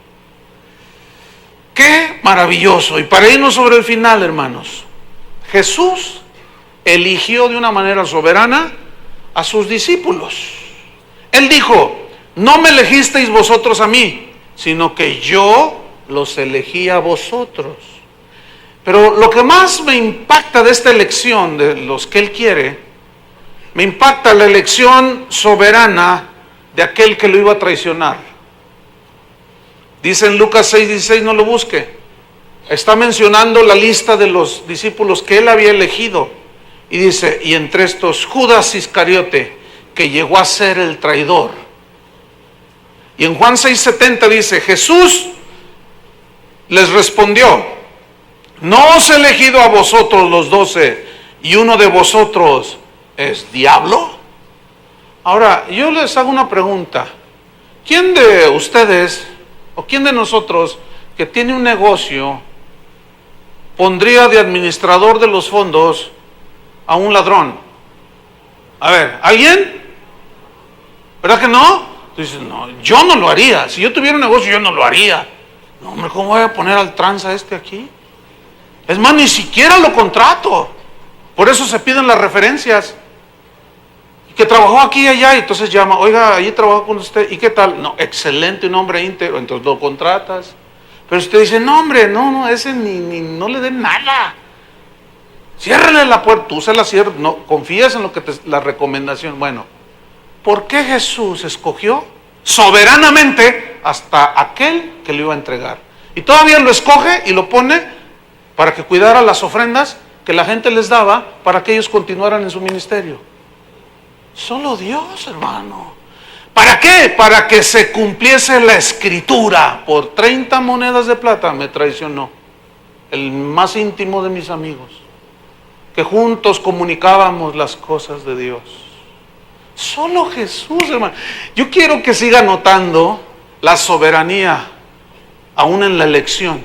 Qué maravilloso. Y para irnos sobre el final, hermanos, Jesús eligió de una manera soberana a sus discípulos. Él dijo, no me elegisteis vosotros a mí, sino que yo los elegí a vosotros. Pero lo que más me impacta de esta elección, de los que Él quiere, me impacta la elección soberana de aquel que lo iba a traicionar. Dice en Lucas 6:16, no lo busque. Está mencionando la lista de los discípulos que Él había elegido. Y dice, y entre estos Judas Iscariote, que llegó a ser el traidor. Y en Juan 6:70 dice, Jesús les respondió, ¿no os he elegido a vosotros los 12 y uno de vosotros es diablo? Ahora, yo les hago una pregunta. ¿Quién de ustedes o quién de nosotros que tiene un negocio pondría de administrador de los fondos a un ladrón? A ver, ¿alguien? ¿Verdad que no? Tú dices, no, yo no lo haría. Si yo tuviera un negocio, yo no lo haría. No, hombre, ¿cómo voy a poner al tranza aquí? Es más, ni siquiera lo contrato. Por eso se piden las referencias. Que trabajó aquí y allá, y entonces llama, oiga, allí trabajó con usted, ¿y qué tal? No, excelente, un hombre íntegro, entonces lo contratas. Pero usted dice, no hombre, no, ese no le den nada. Ciérrale la puerta, tú se la cierras, no, confías en lo que la recomendación. Bueno, ¿por qué Jesús escogió soberanamente hasta aquel que lo iba a entregar? Y todavía lo escoge y lo pone para que cuidara las ofrendas que la gente les daba para que ellos continuaran en su ministerio. Solo Dios, hermano. ¿Para qué? Para que se cumpliese la escritura. Por 30 monedas de plata me traicionó el más íntimo de mis amigos, que juntos comunicábamos las cosas de Dios. Solo Jesús, hermano. Yo quiero que siga notando la soberanía aún en la elección.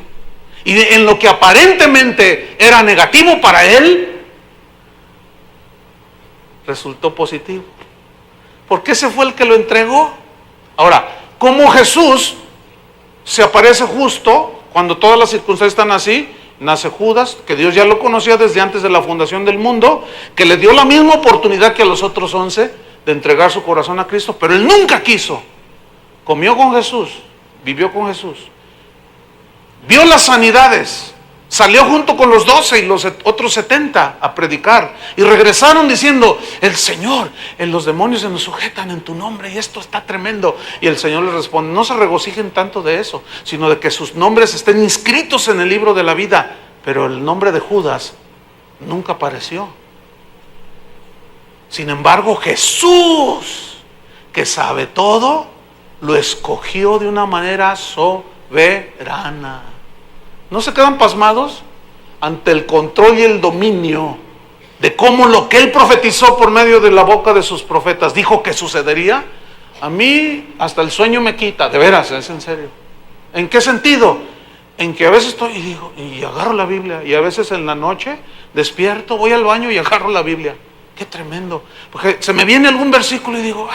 Y en lo que aparentemente era negativo para él, resultó positivo. Porque ese fue el que lo entregó. Ahora, ¿cómo Jesús se aparece justo cuando todas las circunstancias están así? Nace Judas, que Dios ya lo conocía desde antes de la fundación del mundo, que le dio la misma oportunidad que a los otros 11 de entregar su corazón a Cristo, pero él nunca quiso. Comió con Jesús, vivió con Jesús, vio las sanidades, salió junto con los 12 y los otros 70 a predicar, y regresaron diciendo, el Señor, los demonios se nos sujetan en tu nombre y esto está tremendo. Y el Señor les responde, no se regocijen tanto de eso, sino de que sus nombres estén inscritos en el libro de la vida. Pero el nombre de Judas nunca apareció. Sin embargo, Jesús, que sabe todo, lo escogió de una manera soberana. ¿No se quedan pasmados ante el control y el dominio de cómo lo que él profetizó por medio de la boca de sus profetas dijo que sucedería? A mí hasta el sueño me quita, de veras, es en serio. ¿En qué sentido? En que a veces estoy y digo, y agarro la Biblia, y a veces en la noche despierto, voy al baño y agarro la Biblia. Qué tremendo, porque se me viene algún versículo y digo,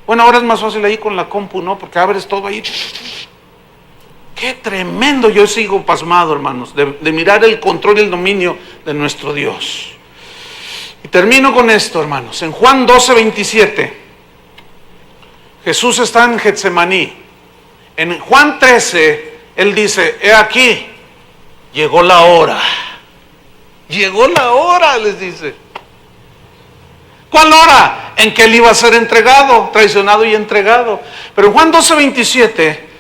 bueno, ahora es más fácil ahí con la compu, ¿no? Porque abres todo ahí. Qué tremendo. Yo sigo pasmado, hermanos, de mirar el control y el dominio de nuestro Dios. Y termino con esto, hermanos. En Juan 12:27, Jesús está en Getsemaní. En Juan 13, él dice, he aquí, llegó la hora. Llegó la hora, les dice. ¿Cuál hora? En que él iba a ser entregado, traicionado y entregado. Pero en Juan 12:27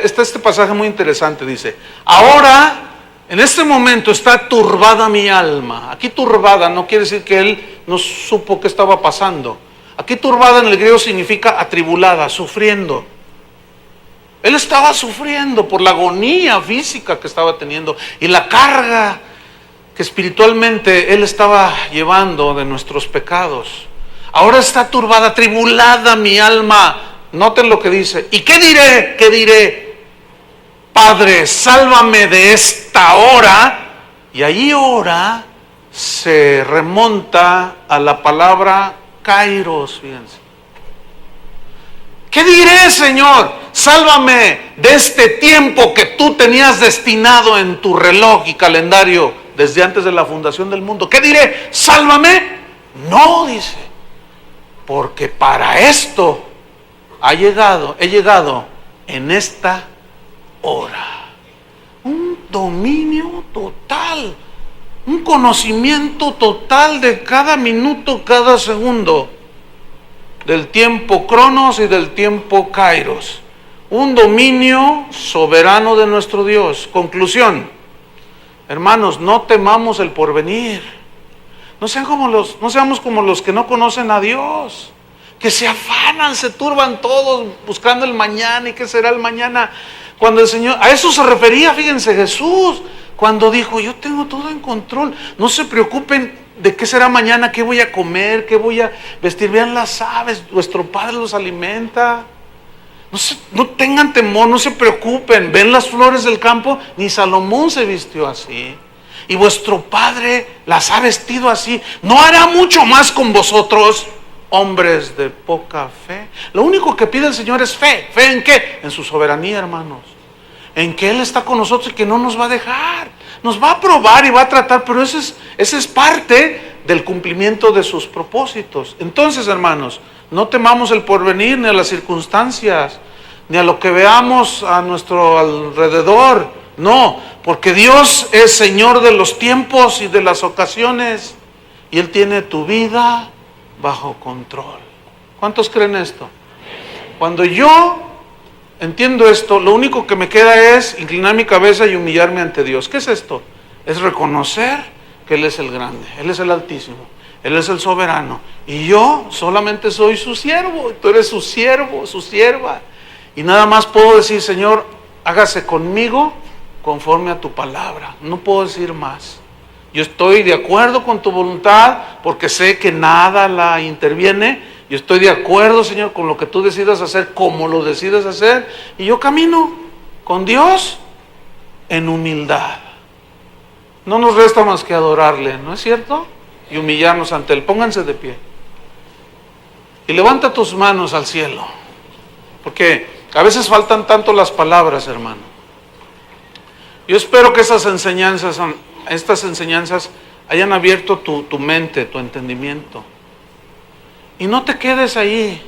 está este pasaje muy interesante, dice, ahora, en este momento está turbada mi alma. Aquí turbada no quiere decir que él no supo qué estaba pasando. Aquí turbada en el griego significa atribulada, sufriendo. Él estaba sufriendo por la agonía física que estaba teniendo y la carga que espiritualmente él estaba llevando de nuestros pecados. Ahora está turbada, atribulada mi alma. Noten lo que dice. ¿Y qué diré? ¿Qué diré? Padre, sálvame de esta hora. Y ahí hora se remonta a la palabra kairos, fíjense. ¿Qué diré, Señor? Sálvame de este tiempo que tú tenías destinado en tu reloj y calendario desde antes de la fundación del mundo. ¿Qué diré? ¿Sálvame? No, dice. Porque para esto he llegado en esta hora. Un dominio total, un conocimiento total de cada minuto, cada segundo, del tiempo cronos y del tiempo kairos. Un dominio soberano de nuestro Dios. Conclusión, hermanos, no temamos el porvenir. No seamos como los que no conocen a Dios, que se afanan, se turban todos buscando el mañana y qué será el mañana. Cuando el Señor, a eso se refería, fíjense, Jesús, cuando dijo, yo tengo todo en control, no se preocupen de qué será mañana, qué voy a comer, qué voy a vestir, vean las aves, vuestro Padre los alimenta. No tengan temor, no se preocupen, ven las flores del campo, ni Salomón se vistió así. Y vuestro Padre las ha vestido así. ¿No hará mucho más con vosotros, hombres de poca fe? Lo único que pide el Señor es fe. ¿Fe en qué? En su soberanía, hermanos. En que Él está con nosotros y que no nos va a dejar. Nos va a probar y va a tratar, pero ese es parte del cumplimiento de sus propósitos. Entonces, hermanos, no temamos el porvenir, ni a las circunstancias, ni a lo que veamos a nuestro alrededor. No, porque Dios es Señor de los tiempos y de las ocasiones, y Él tiene tu vida bajo control. ¿Cuántos creen esto? Cuando yo entiendo esto, lo único que me queda es inclinar mi cabeza y humillarme ante Dios. ¿Qué es esto? Es reconocer que Él es el grande, Él es el Altísimo, Él es el soberano, y yo solamente soy su siervo, tú eres su siervo, su sierva, y nada más puedo decir, Señor, hágase conmigo conforme a tu palabra. No puedo decir más. Yo estoy de acuerdo con tu voluntad porque sé que nada la interviene. Yo estoy de acuerdo, Señor, con lo que tú decidas hacer, como lo decides hacer, y yo camino con Dios en humildad. No nos resta más que adorarle, ¿no es cierto? Y humillarnos ante Él. Pónganse de pie. Y levanta tus manos al cielo. Porque a veces faltan tanto las palabras, hermano. Yo espero que estas enseñanzas hayan abierto tu mente, tu entendimiento. Y no te quedes ahí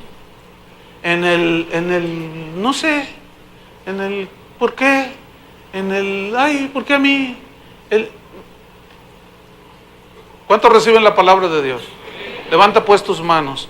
en el no sé, en el ¿por qué? En el ay, ¿por qué a mí? ¿Cuántos reciben la palabra de Dios? Levanta pues tus manos.